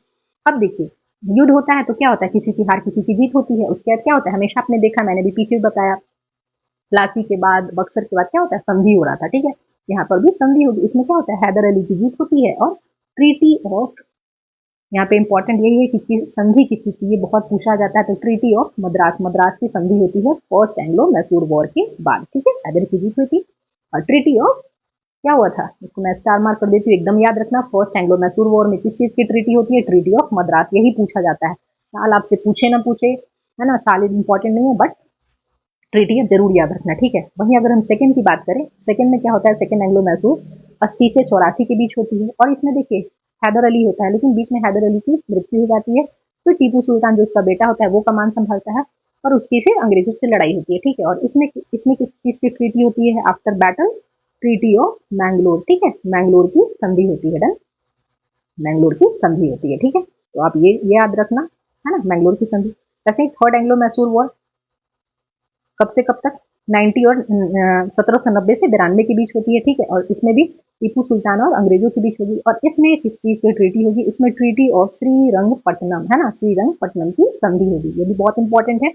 अब देखिए युद्ध होता है तो क्या होता है, किसी की हार किसी की जीत होती है। उसके बाद क्या होता है, हमेशा आपने देखा, मैंने भी पीछे बताया, प्लासी के बाद, बक्सर के बाद क्या होता है, संधि हो रहा था। ठीक है, यहाँ पर भी संधि होगी। इसमें क्या होता है, हैदर अली की जीत होती है और ट्रीटी ऑफ, यहाँ पे इंपॉर्टेंट यही है कि संधि किस चीज की, ये बहुत पूछा जाता है। तो ट्रीटी ऑफ मद्रास, मद्रास की संधि होती है फर्स्ट एंग्लो मैसूर वॉर के बाद। ठीक है, हैदर की जीत हुई थी। और ट्रीटी ऑफ क्या हुआ था, इसको मैं स्टार मार्क कर देती हूँ, एकदम याद रखना। फर्स्ट एंग्लो मैसूर वॉर में किस चीज की ट्रीटी होती है, ट्रीटी ऑफ मद्रास। यही पूछा जाता है, साल आपसे पूछे ना पूछे, है ना, साल इंपॉर्टेंट नहीं है, बट ट्रीटी अब जरूर याद रखना। ठीक है, वहीं अगर हम सेकंड की बात करें, सेकंड में क्या होता है, सेकंड एंग्लो मैसूर 80 से 84 के बीच होती है। और इसमें देखिए हैदर अली होता है, लेकिन बीच में हैदर अली की मृत्यु हो जाती है। फिर टीपू सुल्तान जो उसका बेटा होता है वो कमान संभालता है और उसकी फिर अंग्रेजों से लड़ाई होती है। ठीक है, और इसमें इसमें किस चीज की ट्रीटी होती है, after battle treaty of Mangalore. ठीक है, मैंगलोर की संधि होती है, डन, मैंगलोर की संधि होती है। ठीक है, तो आप ये याद रखना, है ना, मैंगलोर की संधि। वैसे थर्ड एंग्लो मैसूर वॉर कब से कब तक, 90 और 1790 से 92 के बीच होती है। ठीक है, और इसमें भी टीपू सुल्तान और अंग्रेजों के बीच होगी। और इसमें किस चीज की ट्रीटी होगी, इसमें ट्रीटी ऑफ श्रीरंगपट्टनम, है ना, श्रीरंगपट्टनम की संधि होगी। ये भी बहुत इंपॉर्टेंट है।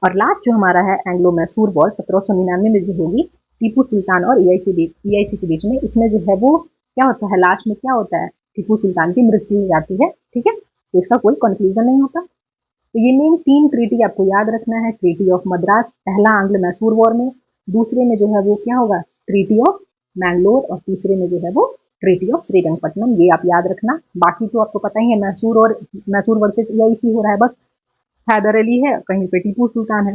और लास्ट जो हमारा है एंग्लो मैसूर वॉर 1799 में जो होगी टीपू सुल्तान और ईआईसी के बीच में, इसमें जो है वो क्या होता है, लास्ट में क्या होता है, टीपू सुल्तान की मृत्यु हो जाती है। ठीक है, तो इसका कोई कंक्लूजन नहीं होता। तो ये मेन 3 ट्रीटी आपको याद रखना है। ट्रीटी ऑफ मद्रास पहला आंग्ल मैसूर वॉर में, दूसरे में जो है वो क्या होगा, ट्रीटी ऑफ मैंगलोर, और तीसरे में जो है वो ट्रीटी ऑफ श्रीरंगपट्टनम। ये आप याद रखना। बाकी तो आपको पता ही है, मैसूर वर्सेस ईआईसी हो रहा है, बस हैदर अली है, कहीं पे टीपू सुल्तान है।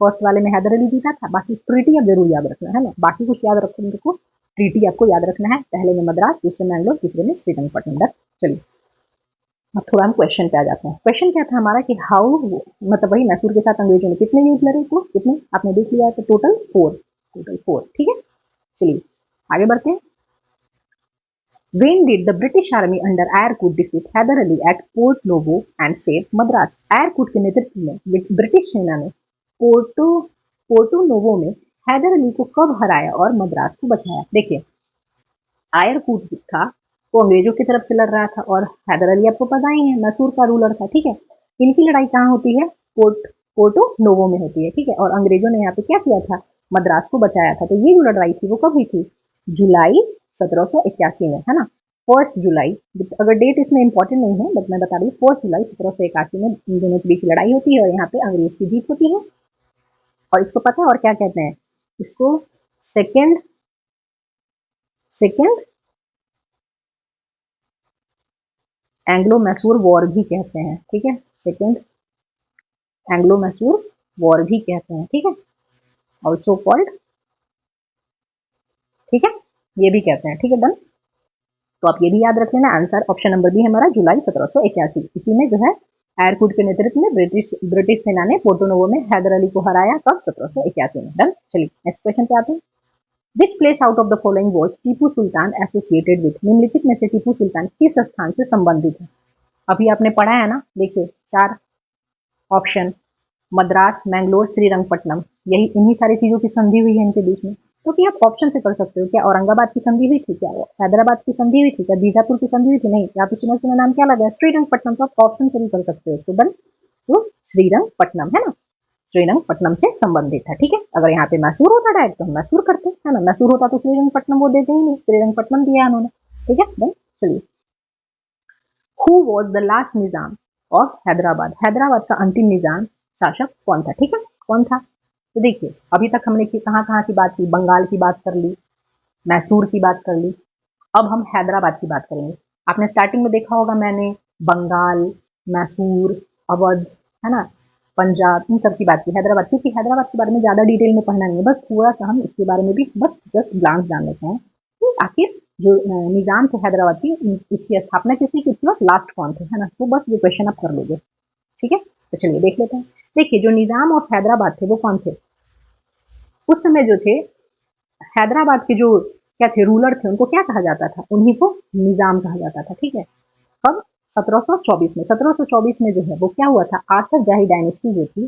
फर्स्ट वाले में हैदर अली जीता था। बाकी ट्रीटी अब जरूर याद रखना, है ना, बाकी कुछ याद रखने को, ट्रीटी आपको याद रखना है। पहले में मद्रास, दूसरे में मैंगलोर, तीसरे में श्रीरंगपट्टनम। चलिए अब थोड़ा हम क्वेश्चन पे आ जाते हैं। क्वेश्चन क्या था हमारा कि हाउ, मतलब वही मैसूर के साथ अंग्रेजों ने कितने युद्ध लड़े, तो कितने आपने देख लिया, तो टोटल 4, टोटल 4, ठीक है। चलिए आगे बढ़ते हैं। When did the British Army under Aircoot defeat Haider Ali at Port Novo and save Madras? एयरकूट के नेतृत्व में ब्रिटिश सेना ने पोर्टो पोर्टो नोवो में हैदर अली को कब हराया और मद्रास को बचाया? देखिए, एयरकूट था वो अंग्रेजों की तरफ से लड़ रहा था, और हैदर अली आपको पता ही है मैसूर का रूलर था, ठीक है। इनकी लड़ाई कहाँ होती है? पोर्टो नोवो में होती है, ठीक है। और अंग्रेजों ने यहाँ पे क्या किया था? मद्रास को बचाया था। तो ये जो लड़ाई थी वो कब हुई थी? जुलाई 1781 में, है ना। 1 जुलाई, अगर डेट इसमें इंपॉर्टेंट नहीं है बट मैं बता रही हूँ, 1 जुलाई 1781 में इन दोनों के बीच लड़ाई होती है, और यहाँ पे अंग्रेज की जीत होती है। और इसको पता है और क्या कहते हैं? इसको second second Anglo Mysore war भी कहते हैं, ठीक है। सेकेंड एंग्लो मैसूर वॉर भी कहते हैं, ठीक है। ऑल्सो कॉल्ड, ठीक है, ये भी कहते हैं, ठीक है, डन। तो आप ये भी याद रख लेना, आंसर ऑप्शन नंबर बी हमारा जुलाई 1781। इसी में जो है एयरकूट के नेतृत्व में ब्रिटिश सेना ने पोर्टोनोवो में हैदर अली को हराया, कब? 1781 में, डन। चलिए नेक्स्ट क्वेश्चन पे आते हैं। Which place out of the following was Tipu Sultan associated with? निम्नलिखित में से टीपू सुल्तान किस स्थान से संबंधित है? अभी आपने पढ़ा है ना, देखिए 4 ऑप्शन, मद्रास, मैंगलोर, श्रीरंगपट्टनम, यही इन्हीं सारी चीजों की संधि हुई है इनके बीच में। तो कि आप ऑप्शन से कर सकते हो, क्या औरंगाबाद की संधि हुई थी, क्या हैदराबाद की संधि हुई थी, क्या बीजापुर की संधि हुई थी? नहीं, यहाँ पे सुना सुना नाम क्या लगा है? श्रीरंगपट्टनम। तो आप ऑप्शन से भी कर सकते हो, तो डन। तो श्रीरंगपट्टनम, है ना, श्रीरंगपट्टनम से संबंधित है, ठीक है। अगर यहाँ पे मैसूर होता डायरेक्ट तो हम मैसूर करते, है ना, मैसूर होता तो श्रीरंगपट्टनम वो देते ही नहीं, श्रीरंगपट्टनम दिया उन्होंने, ठीक है, डन। चलिए, who was the last Nizam of Hyderabad? Hyderabad का अंतिम निजाम शासक कौन था, ठीक है, कौन था? तो देखिए, अभी तक हमने कहाँ कहाँ की बात की? बंगाल की बात कर ली, मैसूर की बात कर ली, अब हम हैदराबाद की बात करेंगे। आपने स्टार्टिंग में देखा होगा मैंने बंगाल, मैसूर, अवध, है ना, पंजाब, इन सब की बात की। हैदराबाद, क्योंकि हैदराबाद के बारे में ज्यादा डिटेल में पढ़ना नहीं है, बस थोड़ा सा हम इसके बारे में भी बस जस्ट ग्लांस जान लेते हैं कि आखिर जो निजाम थे हैदराबाद की, इसकी स्थापना किसने की थी और लास्ट कौन थे, है ना। तो बस ये क्वेश्चन आप कर लोगे, ठीक है। तो चलिए देख लेते हैं। देखिए, जो निजाम ऑफ हैदराबाद थे वो कौन थे? उस समय जो थे हैदराबाद के जो क्या थे, रूलर थे, उनको क्या कहा जाता था? उन्हीं को निजाम कहा जाता था, ठीक है। कब? 1724 में। 1724 में जो है वो क्या हुआ था? आसफ जाही डायनेस्टी जो थी,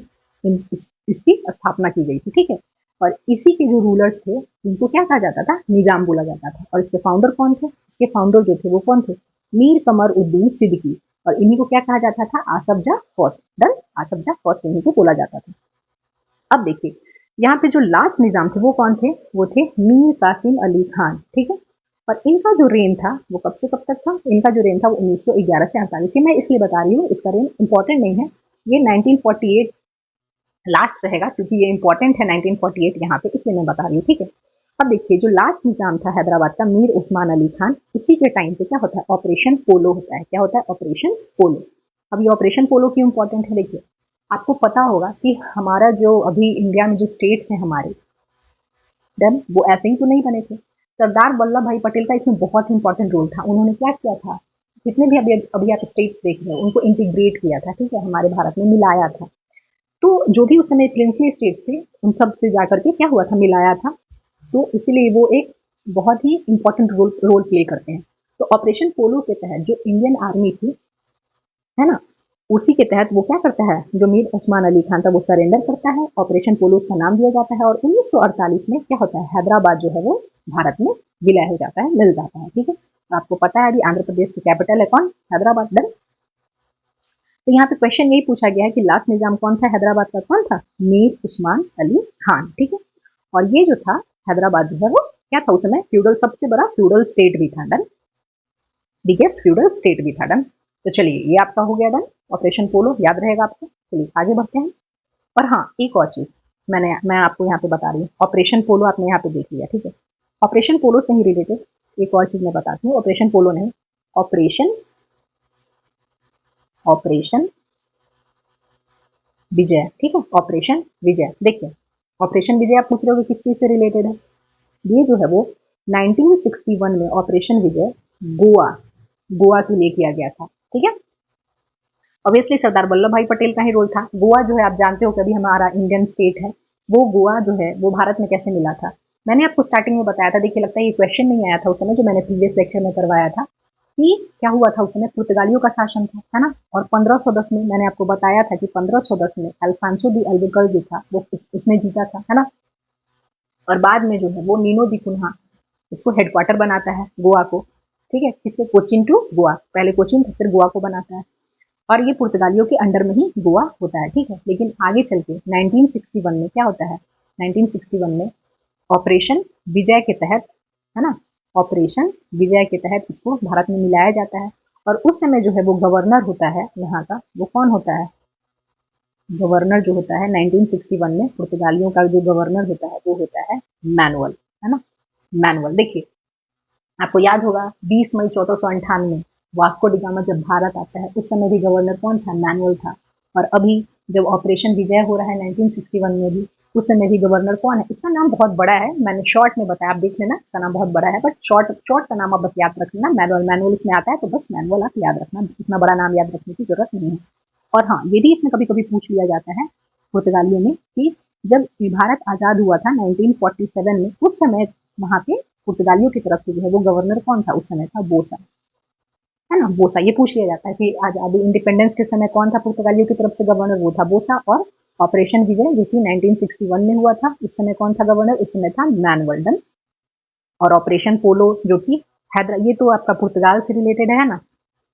इसकी स्थापना की गई थी, ठीक है। और इसी के जो रूलर्स थे उनको क्या कहा जाता था? निजाम बोला जाता था। और इसके फाउंडर कौन थे? इसके फाउंडर जो थे वो कौन थे? मीर कमर उद्दीन सिद्दीकी। और इन्हीं को क्या कहा जाता था? Asaf Jah first, done. Asaf Jah first इन्हीं को बोला जाता था। अब देखिए, यहाँ पे जो लास्ट निजाम थे वो कौन थे? वो थे मीर कासिम अली खान, ठीक है। और इनका जो रेन था वो कब से कब तक था? इनका जो रेन था वो 1911 से 48 थी। मैं इसलिए बता रही हूँ, इसका रेन इंपॉर्टेंट नहीं है, ये 1948 लास्ट रहेगा, क्योंकि ये इंपॉर्टेंट है 1948 यहाँ पे, इसलिए मैं बता रही हूँ, ठीक है। अब देखिए, जो लास्ट निजाम था हैदराबाद का, मीर उस्मान अली खान, इसी के टाइम पे क्या होता है? ऑपरेशन पोलो होता है। क्या होता है? ऑपरेशन पोलो। अब ये ऑपरेशन पोलो क्यों इंपॉर्टेंट है? देखिए, आपको पता होगा कि हमारा जो अभी इंडिया में जो स्टेट्स हैं हमारे, देन वो ऐसे ही तो नहीं बने थे। सरदार वल्लभ भाई पटेल का इसमें बहुत इंपॉर्टेंट रोल था। उन्होंने क्या किया था? जितने भी अभी अभी आप स्टेट्स देख रहे हो उनको इंटीग्रेट किया था, ठीक है, हमारे भारत में मिलाया था। तो जो भी उस समय प्रिंसली स्टेट्स थे उन सब से जाकर के क्या हुआ था? मिलाया था। तो इसीलिए वो एक बहुत ही इंपॉर्टेंट रोल प्ले करते हैं। तो ऑपरेशन पोलो के तहत जो इंडियन आर्मी थी, है ना, उसी के तहत वो क्या करता है? जो मीर उस्मान अली खान था वो सरेंडर करता है, ऑपरेशन पोलो उसका नाम दिया जाता है, और 1948 में क्या होता है? हैदराबाद जो है वो भारत में विलय हो जाता है, मिल जाता है, ठीक है। आपको पता है अभी आंध्र प्रदेश की कैपिटल है कौन? हैदराबाद, डन। तो यहाँ पे क्वेश्चन यही पूछा गया है कि लास्ट निजाम कौन था हैदराबाद का? कौन था? मीर उस्मान अली खान, ठीक है। और ये जो था हैदराबाद जो है वो क्या था? उस समय फ्यूडल, सबसे बड़ा फ्यूडल स्टेट भी था, डन, बिगेस्ट फ्यूडल स्टेट भी था, डन। तो चलिए, ये आपका हो गया डन, ऑपरेशन पोलो याद रहेगा आपको। चलिए आगे बढ़ते हैं। और हाँ, एक और चीज मैं आपको यहाँ पे बता रही हूँ, ऑपरेशन पोलो आपने यहाँ पे देख लिया, ठीक है। ऑपरेशन पोलो से ही रिलेटेड एक और चीज मैं बताती हूँ। ऑपरेशन पोलो नहीं, ऑपरेशन ऑपरेशन विजय, ठीक है, ऑपरेशन विजय। देखिए, ऑपरेशन विजय आप पूछ रहे हो किस चीज से रिलेटेड है? ये जो है वो 1961 में ऑपरेशन विजय गोवा गोवा के लिए किया गया था, ठीक है। ऑब्वियसली सरदार वल्लभ भाई पटेल का ही रोल था। गोवा जो है आप जानते हो कि अभी हमारा इंडियन स्टेट है, वो गोवा जो है वो भारत में कैसे मिला था। मैंने आपको स्टार्टिंग में बताया था, देखिए लगता है ये क्वेश्चन नहीं आया था उस समय जो मैंने प्रीवियस लेक्चर में करवाया था कि क्या हुआ था उस समय पुर्तगालियों का शासन था, है ना। और 1510 में मैंने आपको बताया था कि 1510 में अल्फांसो दी अल्बुकर्क जो था वो उसने जीता था, है ना। और बाद में जो है वो नीनो दी कुन्हा इसको हेडक्वार्टर बनाता है गोवा को, ठीक है, किसके, कोचिन टू गोवा, पहले कोचिन फिर गोवा को बनाता है। और ये पुर्तगालियों के अंडर में ही गोवा होता है, ठीक है। लेकिन आगे चल के 1961 में क्या होता है, 1961 में ऑपरेशन विजय के तहत, है ना, ऑपरेशन विजय के तहत इसको भारत में मिलाया जाता है। और उस समय जो है वो गवर्नर होता है यहाँ का, वो कौन होता है, गवर्नर जो होता है 1961 में पुर्तगालियों का जो गवर्नर होता है वो होता है मैनुअल, है ना, मैनुअल। देखिए आपको याद होगा 20 मई 1498 में वास्को डी गामा जब भारत आता है उस समय भी गवर्नर कौन था, मैनुअल था। और अभी जब ऑपरेशन विजय हो रहा है 1961 में भी, उस समय भी गवर्नर कौन है। इसका नाम बहुत बड़ा है, मैंने शॉर्ट में बताया, आप देख लेना, इसका नाम बहुत बड़ा है, बट शॉर्ट शॉर्ट का नाम आप बस याद रख लेना, मैनुअल, मैनुअल इसमें आता है तो बस मैनुअल आप याद रखना, इतना बड़ा नाम याद रखने की जरूरत नहीं है। और हाँ, ये भी इसमें कभी कभी पूछ लिया जाता है पुर्तगालियों में कि जब भारत आजाद हुआ था 1947 में, उस समय वहां पे पुर्तगालियों की तरफ से जो है वो गवर्नर कौन था, उस समय था बोसा, है ना, बोसा। ये पूछ लिया जाता है कि आजादी इंडिपेंडेंस के समय कौन था पुर्तगालियों की तरफ से गवर्नर, वो था बोसा। और ऑपरेशन विजय जो कि 1961 में हुआ था उस समय कौन था गवर्नर, उस समय था मैनुअल डन। और ऑपरेशन पोलो जो कि हैदरा, ये तो आपका पुर्तगाल से रिलेटेड है ना,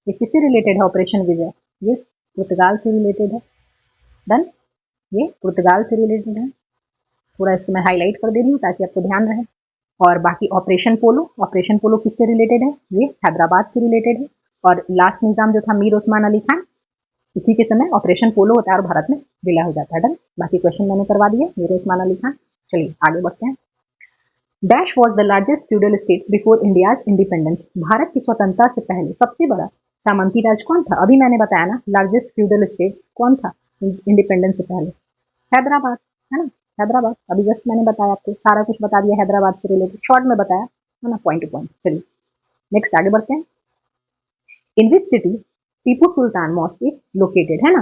ये किससे रिलेटेड है ऑपरेशन विजय, ये पुर्तगाल से रिलेटेड है, डन, ये पुर्तगाल से रिलेटेड है। थोड़ा इसको मैं हाईलाइट कर दे रही हूँ ताकि आपको ध्यान रहे। और बाकी ऑपरेशन पोलो किससे रिलेटेड है, ये हैदराबाद से रिलेटेड है। और लास्ट निजाम जो था मीर उस्मान अली खान, इसी के समय ऑपरेशन पोलो होता है और भारत में विलय हो जाता है, डन। बाकी क्वेश्चन मैंने करवा दिया, मीर उस्मान अली खान। चलिए आगे बढ़ते हैं। Dash was the largest feudal states before India's independence, Bharat की स्वतंत्रता से पहले सबसे बड़ा सामंती राज कौन था। अभी मैंने बताया ना लार्जेस्ट फ्यूडल स्टेट कौन था इंडिपेंडेंस से पहले, हैदराबाद, है ना, हैदराबाद। अभी जस्ट मैंने बताया, आपको सारा कुछ बता दिया हैदराबाद से रिलेटेड, शॉर्ट में बताया, है ना, पॉइंट टू पॉइंट। चलिए नेक्स्ट आगे बढ़ते हैं। In which city Tipu Sultan mosque is located, है ना,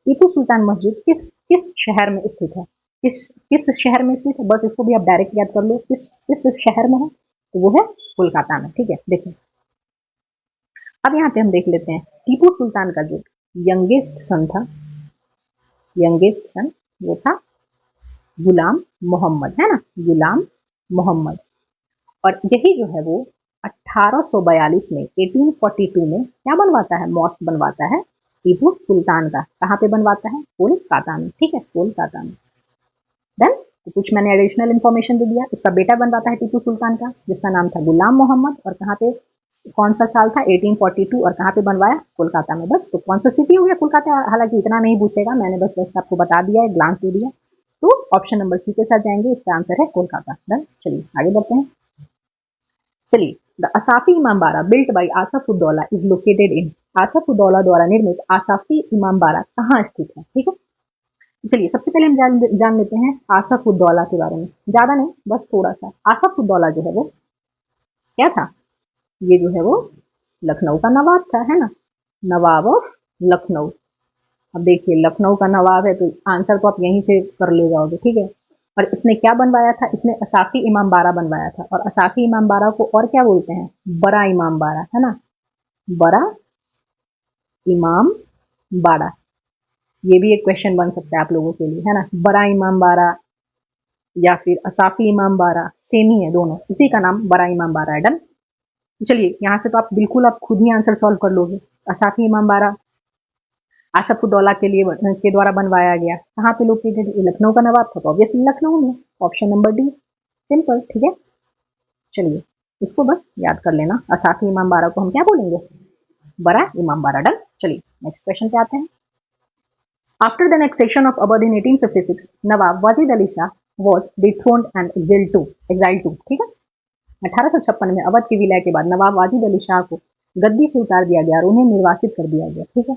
टीपू सुल्तान मस्जिद किस किस शहर में स्थित है, किस किस शहर में स्थित है, बस इसको भी आप डायरेक्ट याद कर लो, किस शहर में है, तो वो है कोलकाता में, ठीक है। देखिए अब यहाँ पे हम देख लेते हैं टीपू सुल्तान का जो यंगेस्ट सन था, यंगेस्ट सन वो था गुलाम मोहम्मद, है ना, गुलाम मोहम्मद। और यही जो है वो 1842 में 1842 में क्या बनवाता है, मॉस्क बनवाता है टीपू सुल्तान का। कहाँ पे बनवाता है, कोलकाता में, ठीक है, कोलकाता में, डन। तो कुछ मैंने एडिशनल इन्फॉर्मेशन दे दिया। उसका बेटा बनवाता है टीपू सुल्तान का जिसका नाम था गुलाम मोहम्मद, और कहाँ पे, कौन सा साल था 1842, और कहाँ पे बनवाया, कोलकाता में। बस तो कौन सा सिटी हो गया, कोलकाता। हालांकि इतना नहीं पूछेगा, मैंने बस जस्ट आपको बता दिया है, ग्लांस दे दिया। तो ऑप्शन नंबर सी के साथ जाएंगे, इसका आंसर है कोलकाता, डन। चलिए आगे बढ़ते हैं। चलिए the Asafi Imambara built by Asaf ud-Daula is located in, Asaf ud-Daula द्वारा निर्मित आसाफी इमामबाड़ा कहाँ स्थित है, ठीक है। चलिए सबसे पहले हम जान लेते हैं आसफ उद्दौला के बारे में, ज्यादा नहीं बस थोड़ा सा। आसफ उद्दौला जो है वो क्या था, ये जो है वो लखनऊ का नवाब था, है ना, नवाब ऑफ लखनऊ। अब देखिए लखनऊ का नवाब है तो आंसर तो आप यहीं से कर ले जाओगे, ठीक है। और इसने क्या बनवाया था, इसने असाफी इमाम बाड़ा बनवाया था। और असाफी इमाम बाड़ा को और क्या बोलते हैं, बड़ा इमाम बाड़ा, है ना, बड़ा इमाम बाड़ा। ये भी एक क्वेश्चन बन सकता है आप लोगों के लिए, है ना, बड़ा इमाम बाड़ा या फिर असाफी इमाम बाड़ा, सेम ही है दोनों, उसी का नाम बड़ा इमाम बाड़ा है, डन। चलिए यहाँ से तो आप बिल्कुल आप खुद ही आंसर सॉल्व कर लोगे। असाफी इमाम बाड़ा आसफ उद्दौला के लिए के द्वारा बनवाया गया, कहाँ पे लोकेटेड, लखनऊ का नवाब था तो ऑब्वियसली लखनऊ में, ऑप्शन नंबर डी, सिंपल, ठीक है। चलिए इसको बस याद कर लेना, असाफी इमाम बाड़ा को हम क्या बोलेंगे, बड़ा इमाम बाड़ा, डन। चलिए नेक्स्ट क्वेश्चन पे आते हैं। After the annexation of Awadh in 1856, Nawab Wajid Ali Shah was dethroned and exiled to, ठीक है। 1856 में अवध के विलय के बाद नवाब वाजिद अली शाह को गद्दी से उतार दिया गया और उन्हें निर्वासित कर दिया गया, ठीक है।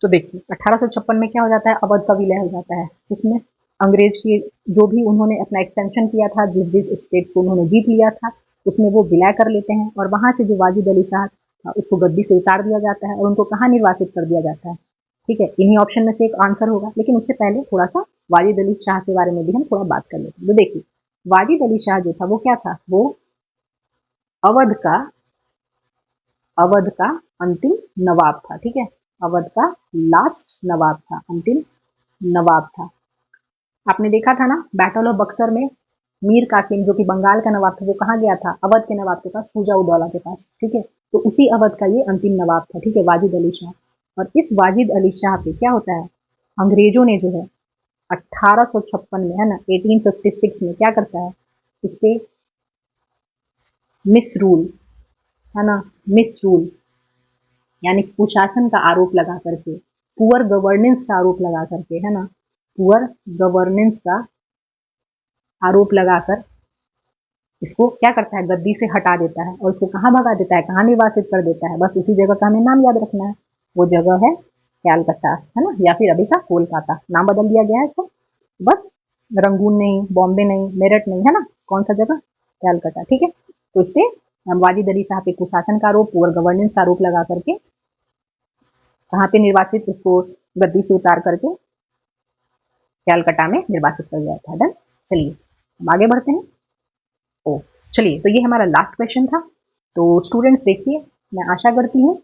तो देखिए 1856 में क्या हो जाता है, अवध का विलय हो जाता है, इसमें अंग्रेज की जो भी उन्होंने अपना एक्सटेंशन किया था, जिस जिस स्टेट्स को उन्होंने जीत लिया था उसमें वो विलय कर लेते हैं। और वहां से जो वाजिद अली शाह था उसको गद्दी से उतार दिया जाता है और उनको कहाँ निर्वासित कर दिया जाता है, ठीक है, इन्हीं ऑप्शन में से एक आंसर होगा, लेकिन उससे पहले थोड़ा सा वाजिद अली शाह के बारे में भी हम थोड़ा बात कर लेते हैं। तो देखिए, वाजिद अली शाह जो था वो क्या था, वो अवध का अवध का अंतिम नवाब था। ठीक है, अवध का लास्ट नवाब था, अंतिम नवाब था। आपने देखा था ना बैटल ऑफ बक्सर में मीर कासिम जो कि बंगाल का नवाब था, वो कहाँ गया था, अवध के नवाब के पास, शुजा उदौला के पास। ठीक है, तो उसी अवध का ये अंतिम नवाब था। ठीक है, वाजिद अली शाह। और इस वाजिद अली शाह पे क्या होता है, अंग्रेजों ने जो है 1856 में, है ना, 1856 में क्या करता है, इस पे मिस रूल, है ना, मिस रूल यानी कुशासन का आरोप लगा करके, पुअर गवर्नेंस का आरोप लगा करके, है ना, पुअर गवर्नेंस का आरोप लगाकर इसको क्या करता है, गद्दी से हटा देता है और इसको कहाँ भगा देता है, कहाँ निर्वासित कर देता है, बस उसी जगह का हमें नाम याद रखना है। वो जगह है कैलकटा, है ना, या फिर अभी का कोलकाता, नाम बदल दिया गया है इसको। बस रंगून नहीं, बॉम्बे नहीं, मेरठ नहीं, है ना, कौन सा जगह, कैलकटा। ठीक है, तो इस पे वाजिद अली साहब पे कुशासन का आरोप, पुअर गवर्नेंस का आरोप लगा करके कहाँ पे निर्वासित, इसको गद्दी से उतार करके कैलकटा में निर्वासित कर गया था। डन, चलिए हम आगे बढ़ते हैं। ओ चलिए, तो ये हमारा लास्ट क्वेश्चन था। तो स्टूडेंट्स देखिए, मैं आशा करती हूँ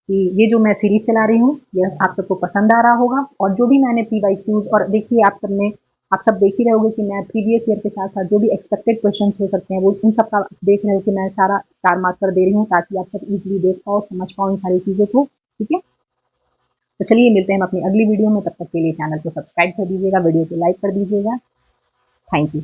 कि ये जो मैं सीरीज चला रही हूँ यह आप सबको पसंद आ रहा होगा, और जो भी मैंने PYQs, और देखिए आप सब देख ही रहे होगे कि मैं प्रीवियस ईयर के साथ साथ जो भी एक्सपेक्टेड क्वेश्चंस हो सकते हैं वो उन सब का देख रहे हो कि मैं सारा स्टार मार्कर दे रही हूँ, ताकि आप सब इजीली देख पाओ, समझ पाओ इन सारी चीज़ों को। ठीक है, तो चलिए मिलते हैं हम अपनी अगली वीडियो में, तब तक के लिए चैनल को सब्सक्राइब कर दीजिएगा, वीडियो को लाइक कर दीजिएगा। Thank you.